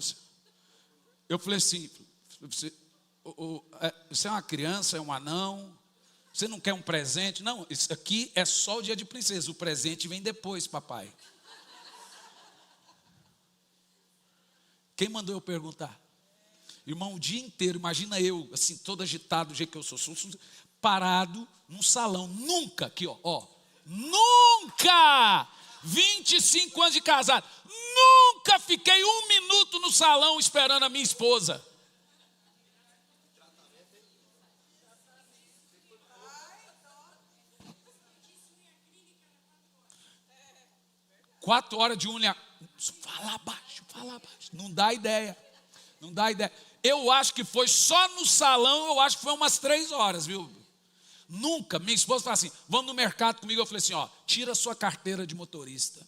Eu falei assim, você é uma criança, é um anão? Você não quer um presente? Não, isso aqui é só o dia de princesa. O presente vem depois, papai. Quem mandou eu perguntar? Irmão, o dia inteiro, imagina eu, assim, todo agitado, do jeito que eu sou parado num salão. Nunca, aqui, nunca, 25 anos de casado, nunca fiquei 1 minuto no salão esperando a minha esposa. 4 horas de unha. Fala baixo. Não dá ideia. Eu acho que foi só no salão, eu acho que foi umas 3 horas, viu? Nunca. Minha esposa fala assim, vamos no mercado comigo. Eu falei assim, tira a sua carteira de motorista.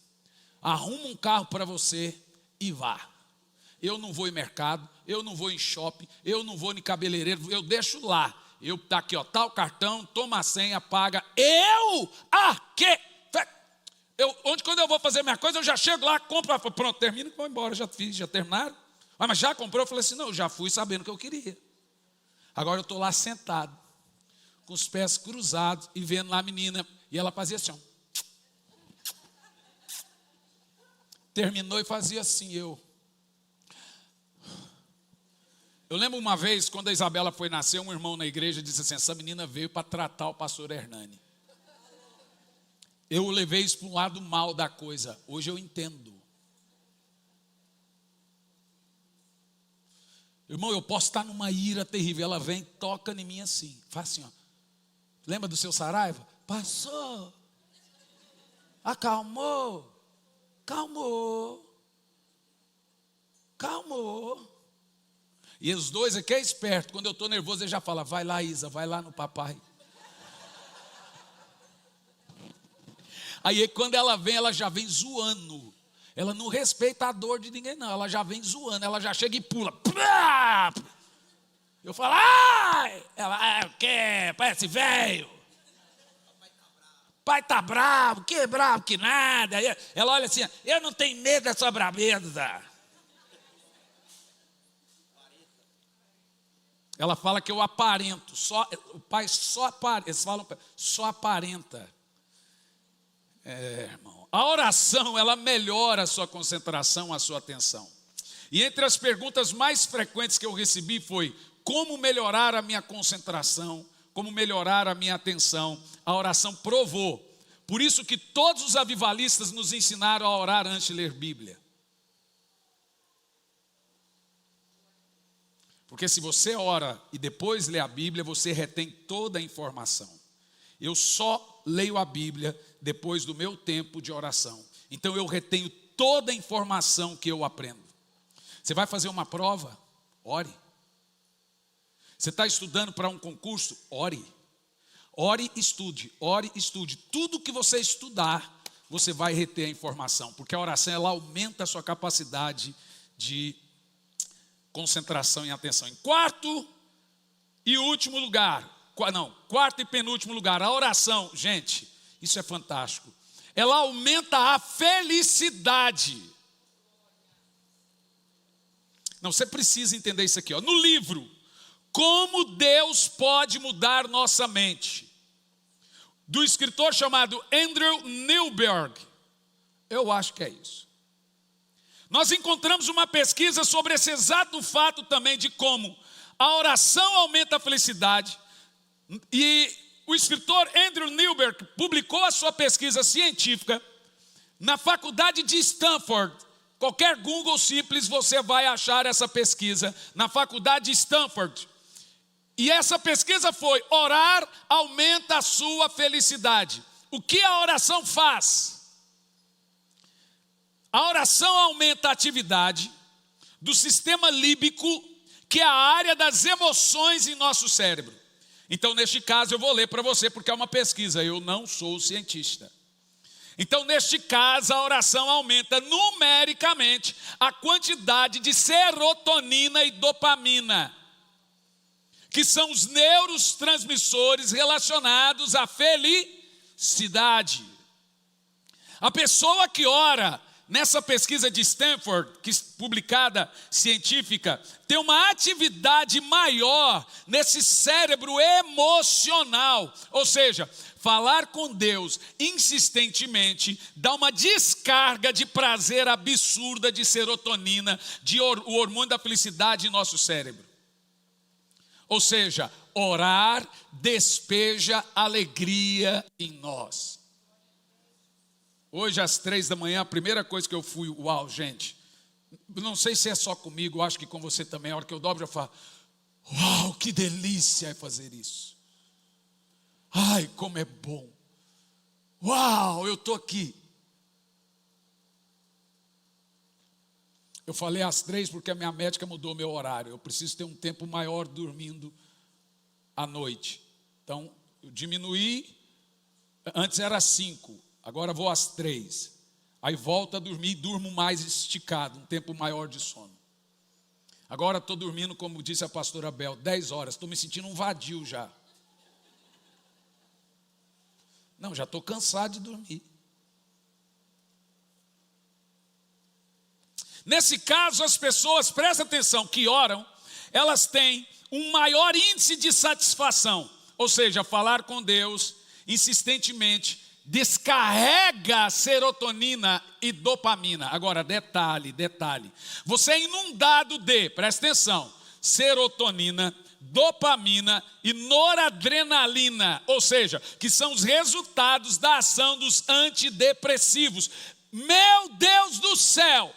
Arruma um carro para você e vá. Eu não vou em mercado, eu não vou em shopping, eu não vou em cabeleireiro, eu deixo lá. Tá aqui, tá o cartão, toma a senha, paga. Quando eu vou fazer minha coisa, eu já chego lá, compro, pronto, termino e vou embora, já fiz, já terminaram. Mas já comprou? Eu falei assim, não, já fui sabendo o que eu queria. Agora eu estou lá sentado, com os pés cruzados e vendo lá a menina, e ela fazia assim, terminou e fazia assim, eu lembro uma vez, quando a Isabela foi nascer, um irmão na igreja disse assim, essa menina veio para tratar o pastor Hernani. Eu levei isso para um lado mal da coisa. Hoje eu entendo. Irmão, eu posso estar numa ira terrível. Ela vem, toca em mim assim. Faz assim, Lembra do seu Saraiva? Passou. Acalmou. Calmou. E os dois aqui é esperto. Quando eu estou nervoso, ele já fala, vai lá, Isa, vai lá no papai. Aí quando ela vem, ela já vem zoando. Ela não respeita a dor de ninguém, não. Ela já vem zoando, ela já chega e pula. Eu falo, ai! Ela, o quê? Parece velho. Pai tá bravo, que bravo que nada. Ela olha assim, eu não tenho medo dessa braveza. Ela fala que eu aparento. O pai só aparenta. Eles falam, só aparenta. Irmão, a oração, ela melhora a sua concentração, a sua atenção. E entre as perguntas mais frequentes que eu recebi foi, como melhorar a minha concentração, como melhorar a minha atenção? A oração provou. Por isso que todos os avivalistas nos ensinaram a orar antes de ler Bíblia. Porque se você ora e depois lê a Bíblia, você retém toda a informação. Eu só leio a Bíblia depois do meu tempo de oração. Então eu retenho toda a informação que eu aprendo. Você vai fazer uma prova? Ore. Você está estudando para um concurso? Ore. Ore e estude. Tudo que você estudar, você vai reter a informação. Porque a oração, ela aumenta a sua capacidade de concentração e atenção. Em quarto e penúltimo lugar, a oração, gente, isso é fantástico. Ela aumenta a felicidade. Não, você precisa entender isso aqui, no livro, Como Deus Pode Mudar Nossa Mente, do escritor chamado Andrew Newberg, eu acho que é isso. Nós encontramos uma pesquisa sobre esse exato fato também de como a oração aumenta a felicidade. E o escritor Andrew Newberg publicou a sua pesquisa científica na faculdade de Stanford. Qualquer Google simples você vai achar essa pesquisa na faculdade de Stanford. E essa pesquisa foi: orar aumenta a sua felicidade. O que a oração faz? A oração aumenta a atividade do sistema límbico, que é a área das emoções em nosso cérebro. Então, neste caso, eu vou ler para você, porque é uma pesquisa, eu não sou cientista. Então, neste caso, a oração aumenta numericamente a quantidade de serotonina e dopamina, que são os neurotransmissores relacionados à felicidade. A pessoa que ora, nessa pesquisa de Stanford, publicada científica, tem uma atividade maior nesse cérebro emocional. Ou seja, falar com Deus insistentemente dá uma descarga de prazer absurda de serotonina, o hormônio da felicidade em nosso cérebro. Ou seja, orar despeja alegria em nós. Hoje às 3 da manhã, a primeira coisa que eu fui, uau, gente, não sei se é só comigo, acho que com você também, a hora que eu dobro, eu falo, uau, que delícia é fazer isso. Ai, como é bom. Uau, eu estou aqui. Eu falei às 3 porque a minha médica mudou meu horário. Eu preciso ter um tempo maior dormindo à noite. Então, eu diminuí, antes era às 5. Agora vou às 3. Aí volto a dormir e durmo mais esticado, um tempo maior de sono. Agora estou dormindo, como disse a pastora Bel, 10 horas. Estou me sentindo um vadio já. Não, já estou cansado de dormir. Nesse caso, as pessoas, presta atenção, que oram, elas têm um maior índice de satisfação. Ou seja, falar com Deus insistentemente descarrega serotonina e dopamina. Agora, detalhe. Você é inundado de, presta atenção, serotonina, dopamina e noradrenalina. Ou seja, que são os resultados da ação dos antidepressivos. Meu Deus do céu!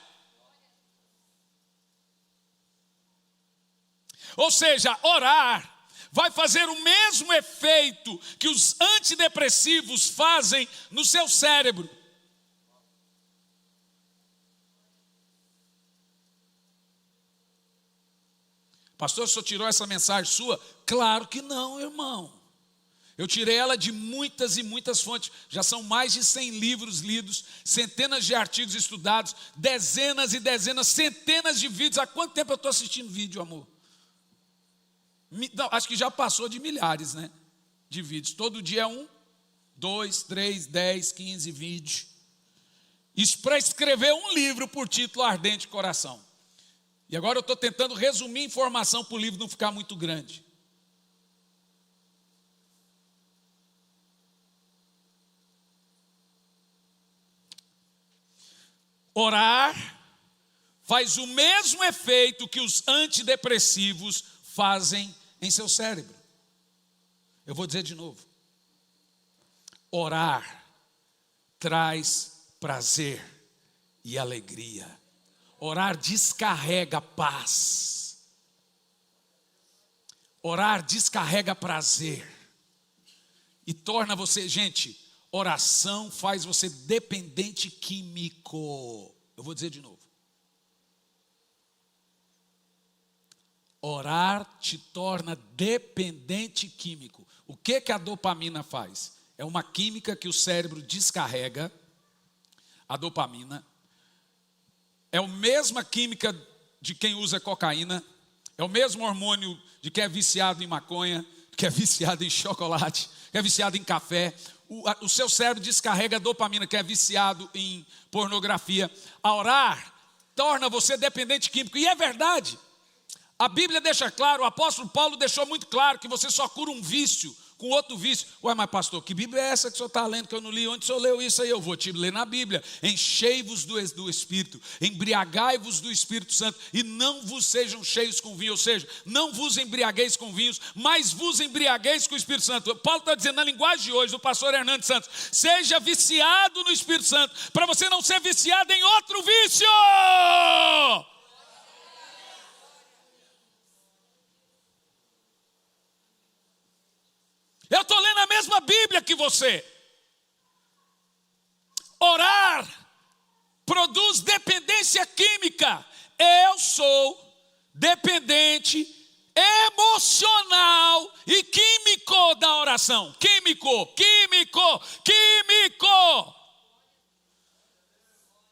Ou seja, orar vai fazer o mesmo efeito que os antidepressivos fazem no seu cérebro. Pastor, o senhor tirou essa mensagem sua? Claro que não, irmão. Eu tirei ela de muitas e muitas fontes. Já são mais de 100 livros lidos, centenas de artigos estudados, dezenas e dezenas, centenas de vídeos. Há quanto tempo eu estou assistindo vídeo, amor? Não, acho que já passou de milhares, né? De vídeos. Todo dia 1, 2, 3, 10, 15 vídeos. Isso para escrever um livro por título Ardente Coração. E agora eu estou tentando resumir informação para o livro não ficar muito grande. Orar faz o mesmo efeito que os antidepressivos fazem em seu cérebro. Eu vou dizer de novo. Orar traz prazer e alegria. Orar descarrega paz. Orar descarrega prazer. E torna você, gente, oração faz você dependente químico. Eu vou dizer de novo. Orar te torna dependente químico. O que a dopamina faz? É uma química que o cérebro descarrega. A dopamina é a mesma química de quem usa cocaína. É o mesmo hormônio de quem é viciado em maconha, que é viciado em chocolate, que é viciado em café. O seu cérebro descarrega a dopamina, que é viciado em pornografia. A orar torna você dependente químico. E é verdade. A Bíblia deixa claro, o apóstolo Paulo deixou muito claro que você só cura um vício com outro vício. Ué, mas pastor, que Bíblia é essa que o senhor está lendo que eu não li? Onde o senhor leu isso aí? Eu vou te ler na Bíblia. Enchei-vos do Espírito, embriagai-vos do Espírito Santo e não vos sejam cheios com vinho. Ou seja, não vos embriagueis com vinhos, mas vos embriagueis com o Espírito Santo. Paulo está dizendo na linguagem de hoje do pastor Hernandes Santos, seja viciado no Espírito Santo, para você não ser viciado em outro vício. Eu estou lendo a mesma Bíblia que você. Orar produz dependência química. Eu sou dependente emocional e químico da oração. Químico.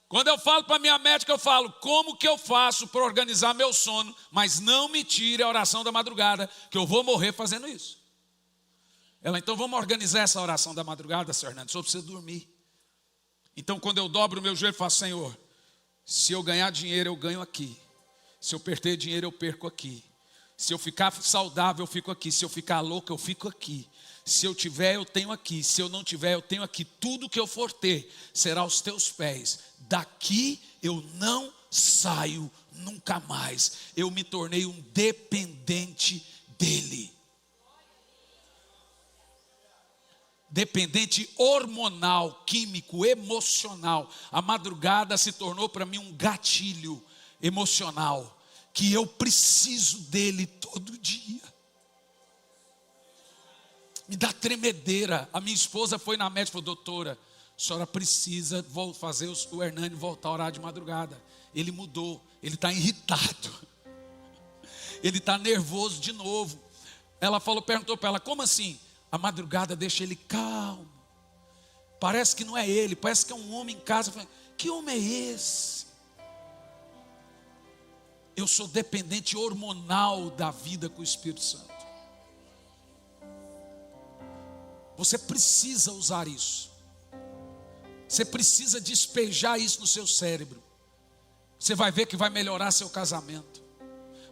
Quando eu falo para minha médica, eu falo, como que eu faço para organizar meu sono? Mas não me tire a oração da madrugada, que eu vou morrer fazendo isso. Ela, então vamos organizar essa oração da madrugada, Sr. Hernandes, só precisa dormir. Então quando eu dobro o meu joelho, eu falo, Senhor, se eu ganhar dinheiro, eu ganho aqui. Se eu perder dinheiro, eu perco aqui. Se eu ficar saudável, eu fico aqui. Se eu ficar louco, eu fico aqui. Se eu tiver, eu tenho aqui. Se eu não tiver, eu tenho aqui. Tudo que eu for ter, será aos teus pés. Daqui eu não saio nunca mais. Eu me tornei um dependente dele. Dependente hormonal, químico, emocional. A madrugada se tornou para mim um gatilho emocional, que eu preciso dele todo dia. Me dá tremedeira. A minha esposa foi na médica e falou, doutora, a senhora precisa fazer o Hernani voltar a orar de madrugada. Ele mudou, ele está irritado, ele está nervoso de novo. Ela perguntou para ela, como assim? A madrugada deixa ele calmo. Parece que não é ele, parece que é um homem em casa. Que homem é esse? Eu sou dependente hormonal da vida com o Espírito Santo. Você precisa usar isso. Você precisa despejar isso no seu cérebro. Você vai ver que vai melhorar seu casamento.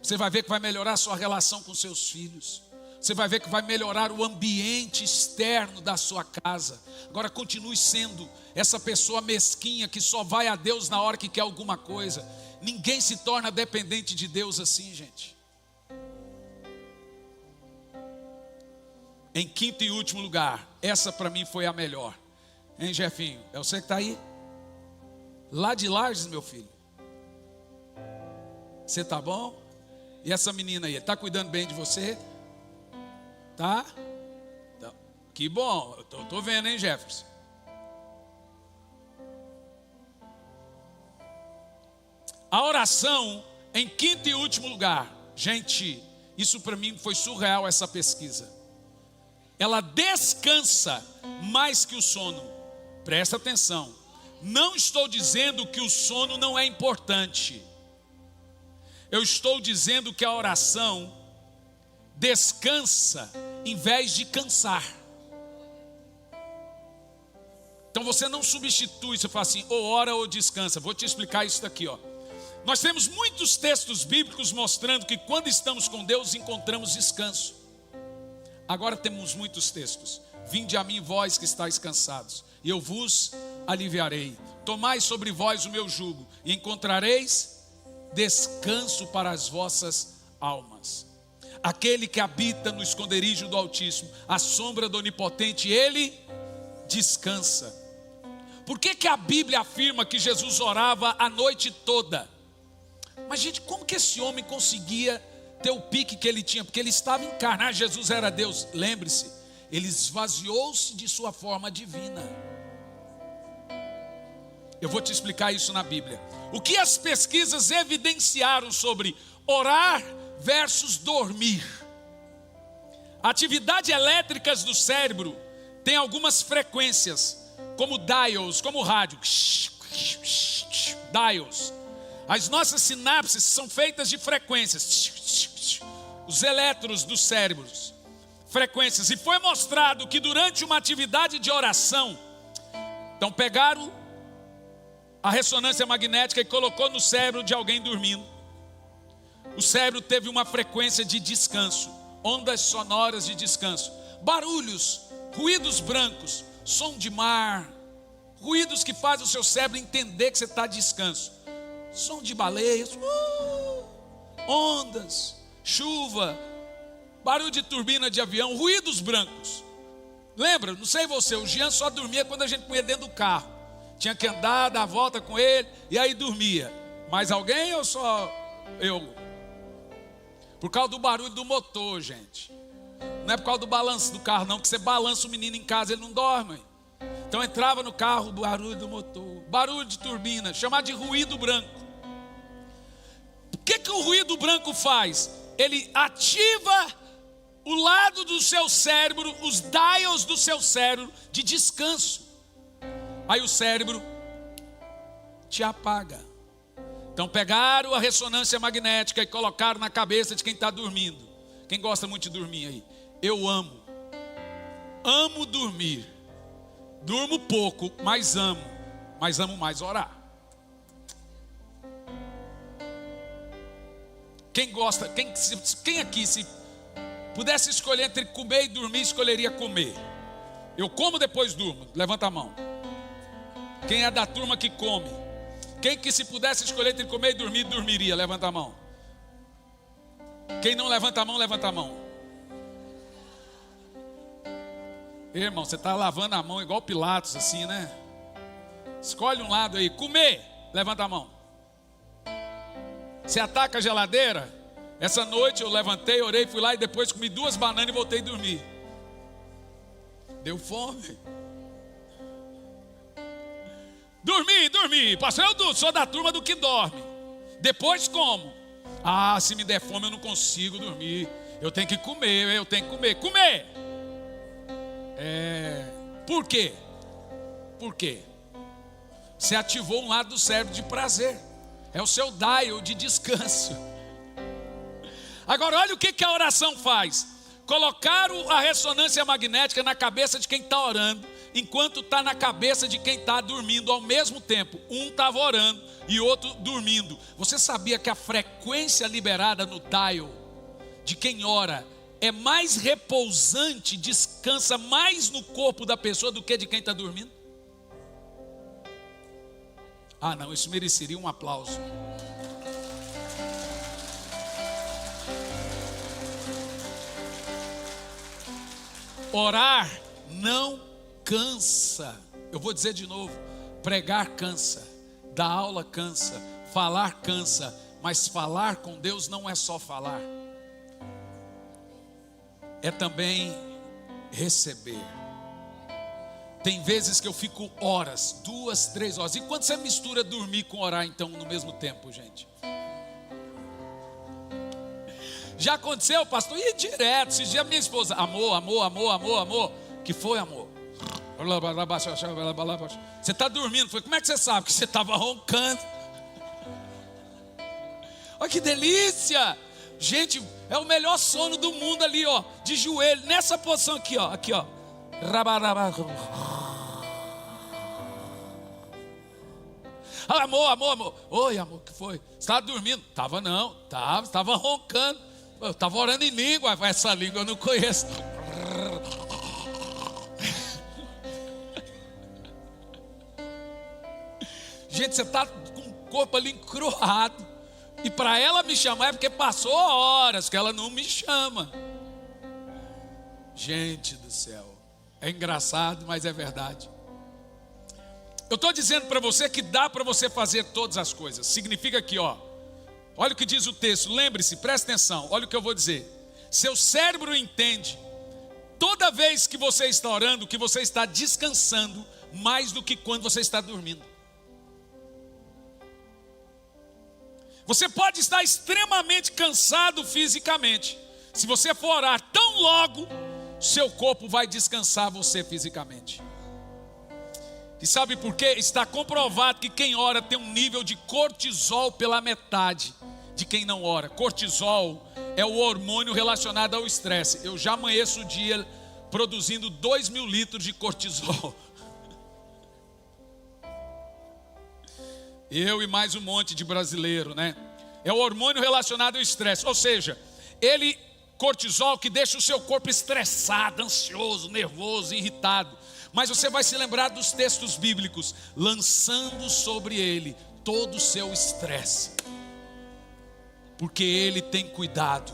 Você vai ver que vai melhorar sua relação com seus filhos. Você vai ver que vai melhorar o ambiente externo da sua casa. Agora continue sendo essa pessoa mesquinha que só vai a Deus na hora que quer alguma coisa. Ninguém se torna dependente de Deus assim, gente. Em quinto e último lugar, essa para mim foi a melhor. Hein, Jefinho? É você que está aí? Lá de Lages, meu filho. Você está bom? E essa menina aí, está cuidando bem de você? Tá? Então, que bom, eu estou vendo, hein, Jefferson? A oração em quinto e último lugar. Gente, isso para mim foi surreal, essa pesquisa. Ela descansa mais que o sono. Presta atenção. Não estou dizendo que o sono não é importante. Eu estou dizendo que a oração descansa em vez de cansar. Então você não substitui, você fala assim, ou ora ou descansa. Vou te explicar isso daqui, ó. Nós temos muitos textos bíblicos mostrando que quando estamos com Deus encontramos descanso. Agora temos muitos textos. Vinde a mim vós que estáis cansados, e eu vos aliviarei. Tomai sobre vós o meu jugo, e encontrareis descanso para as vossas almas. Aquele que habita no esconderijo do Altíssimo, à sombra do Onipotente, ele descansa. Por que a Bíblia afirma que Jesus orava a noite toda? Mas gente, como que esse homem conseguia ter o pique que ele tinha? Porque ele estava encarnado, Jesus era Deus. Lembre-se, ele esvaziou-se de sua forma divina. Eu vou te explicar isso na Bíblia. O que as pesquisas evidenciaram sobre orar versus dormir? Atividades elétricas do cérebro tem algumas frequências, como dials, como rádio. Dials. As nossas sinapses são feitas de frequências. Os elétrons dos cérebros, frequências. E foi mostrado que durante uma atividade de oração, então pegaram a ressonância magnética e colocou no cérebro de alguém dormindo. O cérebro teve uma frequência de descanso, ondas sonoras de descanso. barulhos, ruídos brancos, som de mar, ruídos que fazem o seu cérebro entender que você está de descanso. Som de baleias, ondas, chuva, barulho de turbina de avião, ruídos brancos. Lembra, não sei você, o Jean só dormia quando a gente punha dentro do carro. Tinha que andar, dar a volta com ele, e aí dormia. Mais alguém ou só eu? Por causa do barulho do motor, gente. Não é por causa do balanço do carro não, que você balança o menino em casa, ele não dorme. Então entrava no carro, barulho do motor, barulho de turbina, chamado de ruído branco. O que o ruído branco faz? Ele ativa o lado do seu cérebro, os dials do seu cérebro de descanso. Aí o cérebro te apaga. Então pegaram a ressonância magnética e colocaram na cabeça de quem está dormindo. Quem gosta muito de dormir aí? Eu amo dormir. Durmo pouco, mas amo mais orar. Quem gosta, quem aqui se pudesse escolher entre comer e dormir, escolheria comer? Eu como depois durmo, levanta a mão. Quem é da turma que come? Quem que se pudesse escolher entre comer e dormir, dormiria? Levanta a mão. Quem não levanta a mão, levanta a mão. Irmão, você está lavando a mão igual Pilatos assim, né? Escolhe um lado aí. Comer, levanta a mão. Você ataca a geladeira? Essa noite eu levantei, orei, fui lá e depois comi 2 bananas e voltei a dormir. Deu fome. Dormi, pastor, eu sou da turma do que dorme. Depois como? Ah, se me der fome eu não consigo dormir. Eu tenho que comer. Comer! Por quê? Por quê? Você ativou um lado do cérebro de prazer. É o seu dial de descanso. Agora olha o que a oração faz. Colocaram a ressonância magnética na cabeça de quem está orando, enquanto está na cabeça de quem está dormindo ao mesmo tempo. Um estava orando e outro dormindo. Você sabia que a frequência liberada no dial de quem ora é mais repousante, descansa mais no corpo da pessoa do que de quem está dormindo? Ah não, isso mereceria um aplauso. Orar não cansa. Eu vou dizer de novo: pregar cansa, dar aula cansa, falar cansa, mas falar com Deus não é só falar, é também receber. Tem vezes que eu fico horas, 2, 3 horas. E quando você mistura dormir com orar então no mesmo tempo, gente? Já aconteceu, pastor? E direto, esses dias minha esposa, amor. Que foi, amor? Você está dormindo? Foi, como é que você sabe? Que você estava roncando. Olha que delícia! Gente, é o melhor sono do mundo ali, ó, de joelho, nessa posição aqui, ó. Amor. Oi, amor, que foi? Você estava dormindo? Estava não, estava roncando. Eu estava orando em língua, essa língua eu não conheço. Gente, você está com o corpo ali encruado. E para ela me chamar é porque passou horas que ela não me chama. Gente do céu, é engraçado, mas é verdade. Eu estou dizendo para você que dá para você fazer todas as coisas. Significa que, ó, olha o que diz o texto, lembre-se, presta atenção, olha o que eu vou dizer. Seu cérebro entende, toda vez que você está orando, que você está descansando mais do que quando você está dormindo. Você pode estar extremamente cansado fisicamente. Se você for orar tão logo, seu corpo vai descansar você fisicamente. E sabe por quê? Está comprovado que quem ora tem um nível de cortisol pela metade de quem não ora. Cortisol é o hormônio relacionado ao estresse. Eu já amanheço o dia produzindo 2.000 litros de cortisol. Eu e mais um monte de brasileiro, né? É o hormônio relacionado ao estresse. Ou seja, ele cortisol que deixa o seu corpo estressado, ansioso, nervoso, irritado. Mas você vai se lembrar dos textos bíblicos, lançando sobre ele todo o seu estresse, porque ele tem cuidado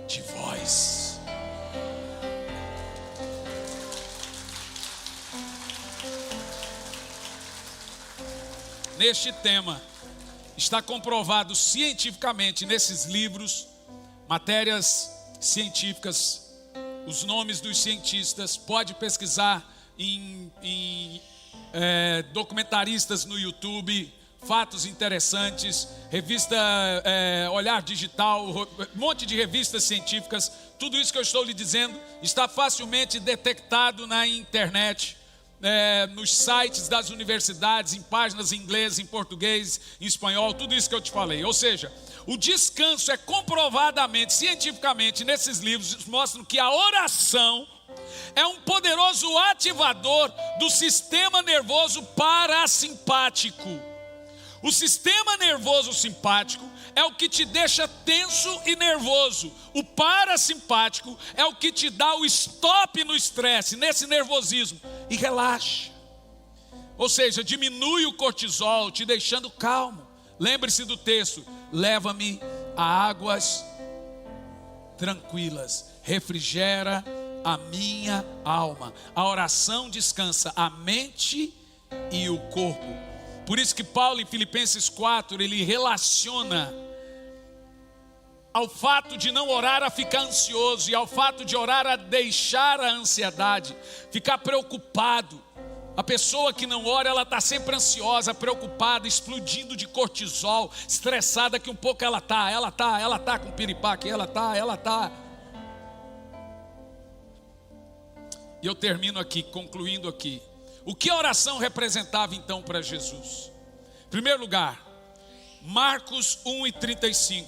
de vós. Neste tema, está comprovado cientificamente nesses livros, matérias científicas, os nomes dos cientistas, pode pesquisar em documentaristas no YouTube, fatos interessantes, revista Olhar Digital, um monte de revistas científicas. Tudo isso que eu estou lhe dizendo está facilmente detectado na internet, nos sites das universidades, em páginas em inglês, em português, em espanhol, tudo isso que eu te falei. Ou seja, o descanso é comprovadamente, cientificamente, nesses livros, mostram que a oração é um poderoso ativador do sistema nervoso parasimpático. O sistema nervoso simpático é o que te deixa tenso e nervoso. O parasimpático é o que te dá o stop no estresse, nesse nervosismo, e relaxa. Ou seja, diminui o cortisol, te deixando calmo. Lembre-se do texto: leva-me a águas tranquilas, refrigera a minha alma. A oração descansa a mente e o corpo. Por isso que Paulo em Filipenses 4, ele relaciona ao fato de não orar a ficar ansioso, e ao fato de orar a deixar a ansiedade, ficar preocupado. A pessoa que não ora, ela está sempre ansiosa, preocupada, explodindo de cortisol, estressada, que um pouco ela está com piripaque, ela está. E eu termino aqui, concluindo aqui. O que a oração representava então para Jesus? Em primeiro lugar, Marcos 1:35.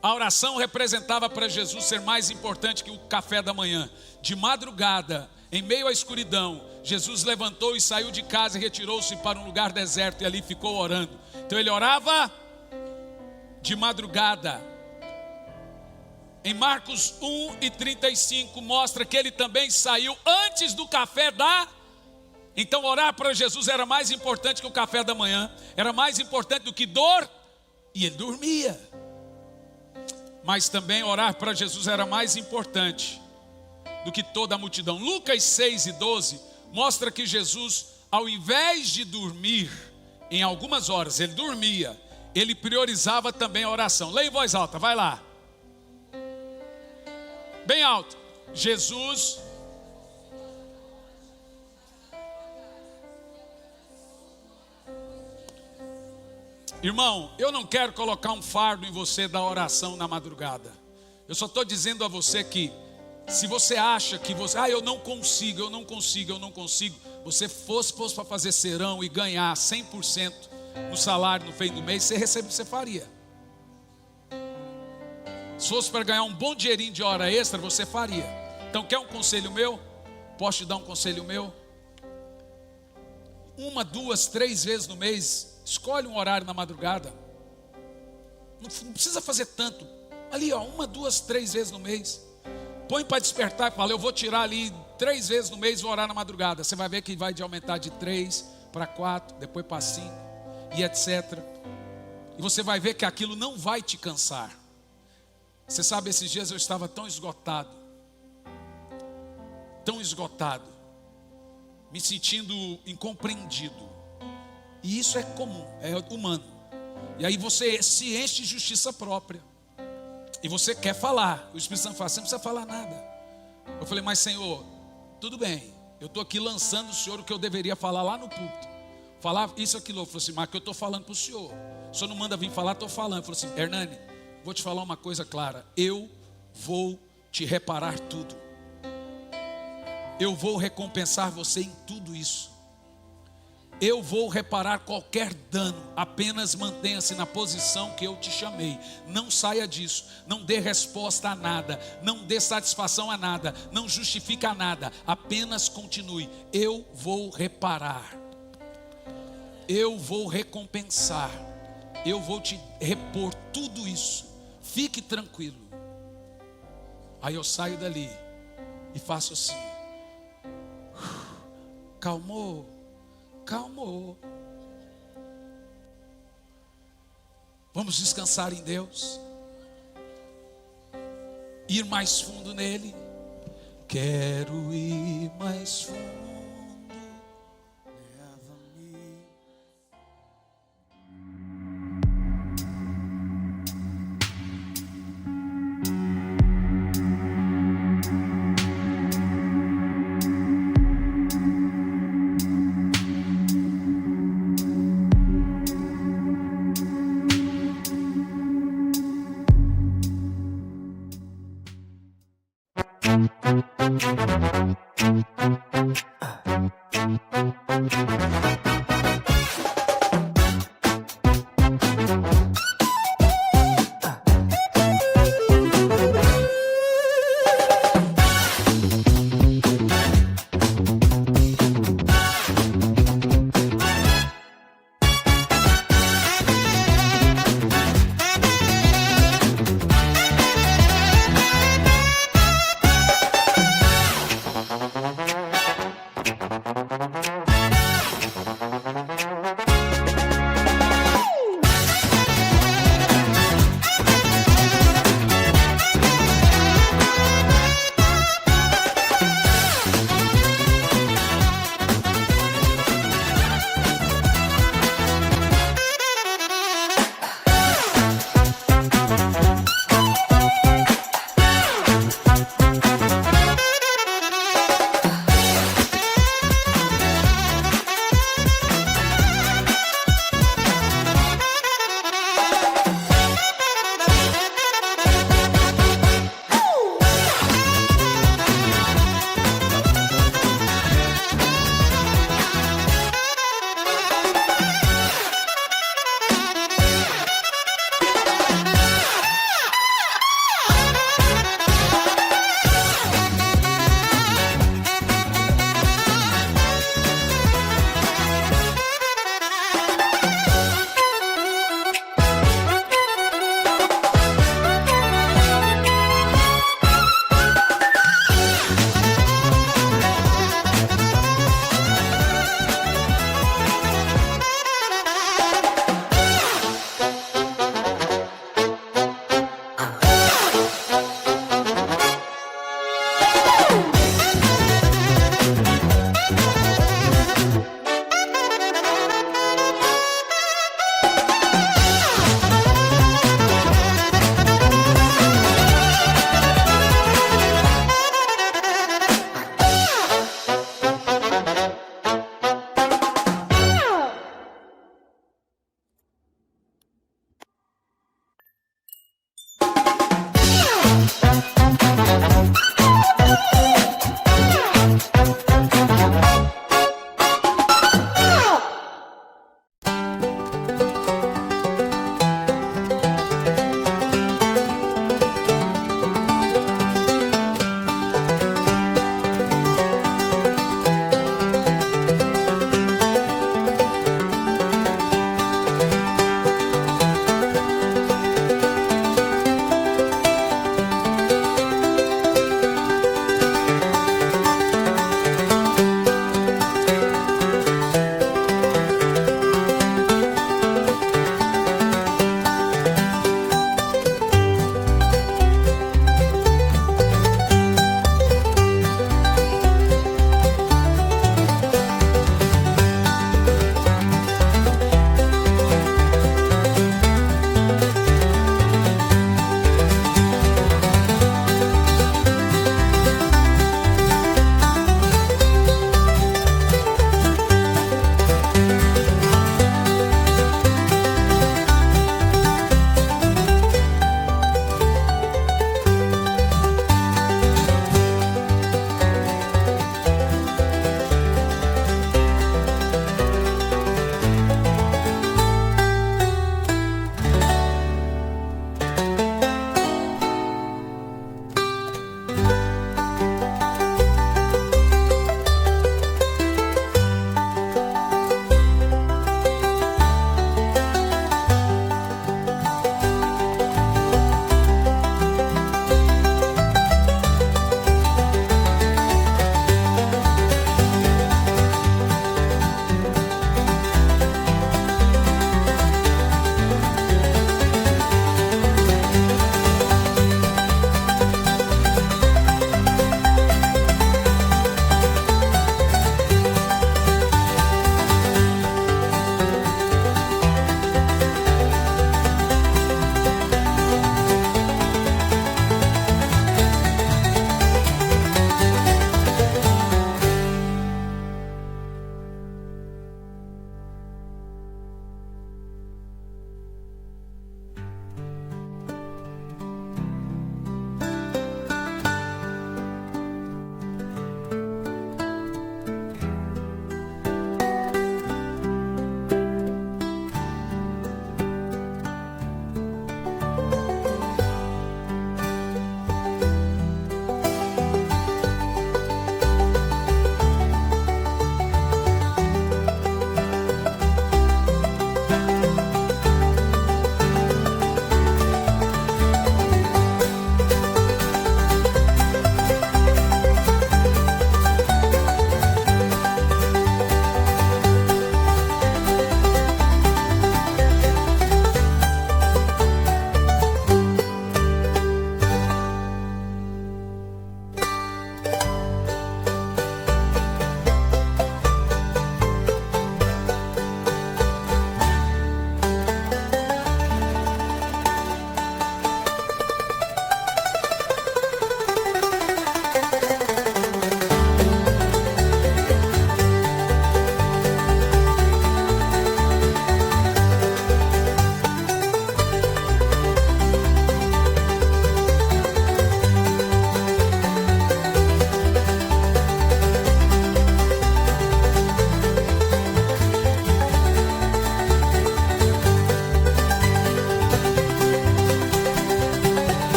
A oração representava para Jesus ser mais importante que o café da manhã. De madrugada, em meio à escuridão, Jesus levantou e saiu de casa e retirou-se para um lugar deserto e ali ficou orando. Então ele orava de madrugada. Em Marcos 1:35 mostra que ele também saiu antes do café da... Então orar para Jesus era mais importante que o café da manhã, era mais importante do que dor, e ele dormia. Mas também orar para Jesus era mais importante do que toda a multidão. Lucas 6:12 mostra que Jesus, ao invés de dormir em algumas horas, ele dormia, ele priorizava também a oração. Leia em voz alta, vai lá. Bem alto. Jesus... Irmão, eu não quero colocar um fardo em você da oração na madrugada. Eu só estou dizendo a você que, se você acha que você... eu não consigo. Você fosse para fazer serão e ganhar 100% no salário no fim do mês, você faria. Se fosse para ganhar um bom dinheirinho de hora extra, você faria. Então quer um conselho meu? Posso te dar um conselho meu? 1, 2, 3 vezes no mês, escolhe um horário na madrugada. Não precisa fazer tanto. Ali 1, 2, 3 vezes no mês. Põe para despertar e fala, eu vou tirar ali 3 vezes no mês e vou orar na madrugada. Você vai ver que vai de aumentar de 3 para 4, depois para 5 e etc. E você vai ver que aquilo não vai te cansar. Você sabe, esses dias eu estava tão esgotado, me sentindo incompreendido. E isso é comum, é humano. E aí você se enche de justiça própria. E você quer falar. O Espírito Santo fala, você não precisa falar nada. Eu falei, mas Senhor, tudo bem. Eu estou aqui lançando o Senhor o que eu deveria falar lá no púlpito. Falar isso, aquilo. Eu falei assim, mas que eu estou falando para o Senhor. O Senhor não manda vir falar, estou falando. Eu falei assim, Hernani, vou te falar uma coisa clara. Eu vou te reparar tudo. Eu vou recompensar você em tudo isso. Eu vou reparar qualquer dano. Apenas mantenha-se na posição que eu te chamei. Não saia disso. Não dê resposta a nada. Não dê satisfação a nada. Não justifique a nada. Apenas continue. Eu vou reparar. Eu vou recompensar. Eu vou te repor tudo isso. Fique tranquilo. Aí eu saio dali e faço assim. Calmou, calmou. Vamos descansar em Deus, ir mais fundo nele. Quero ir mais fundo.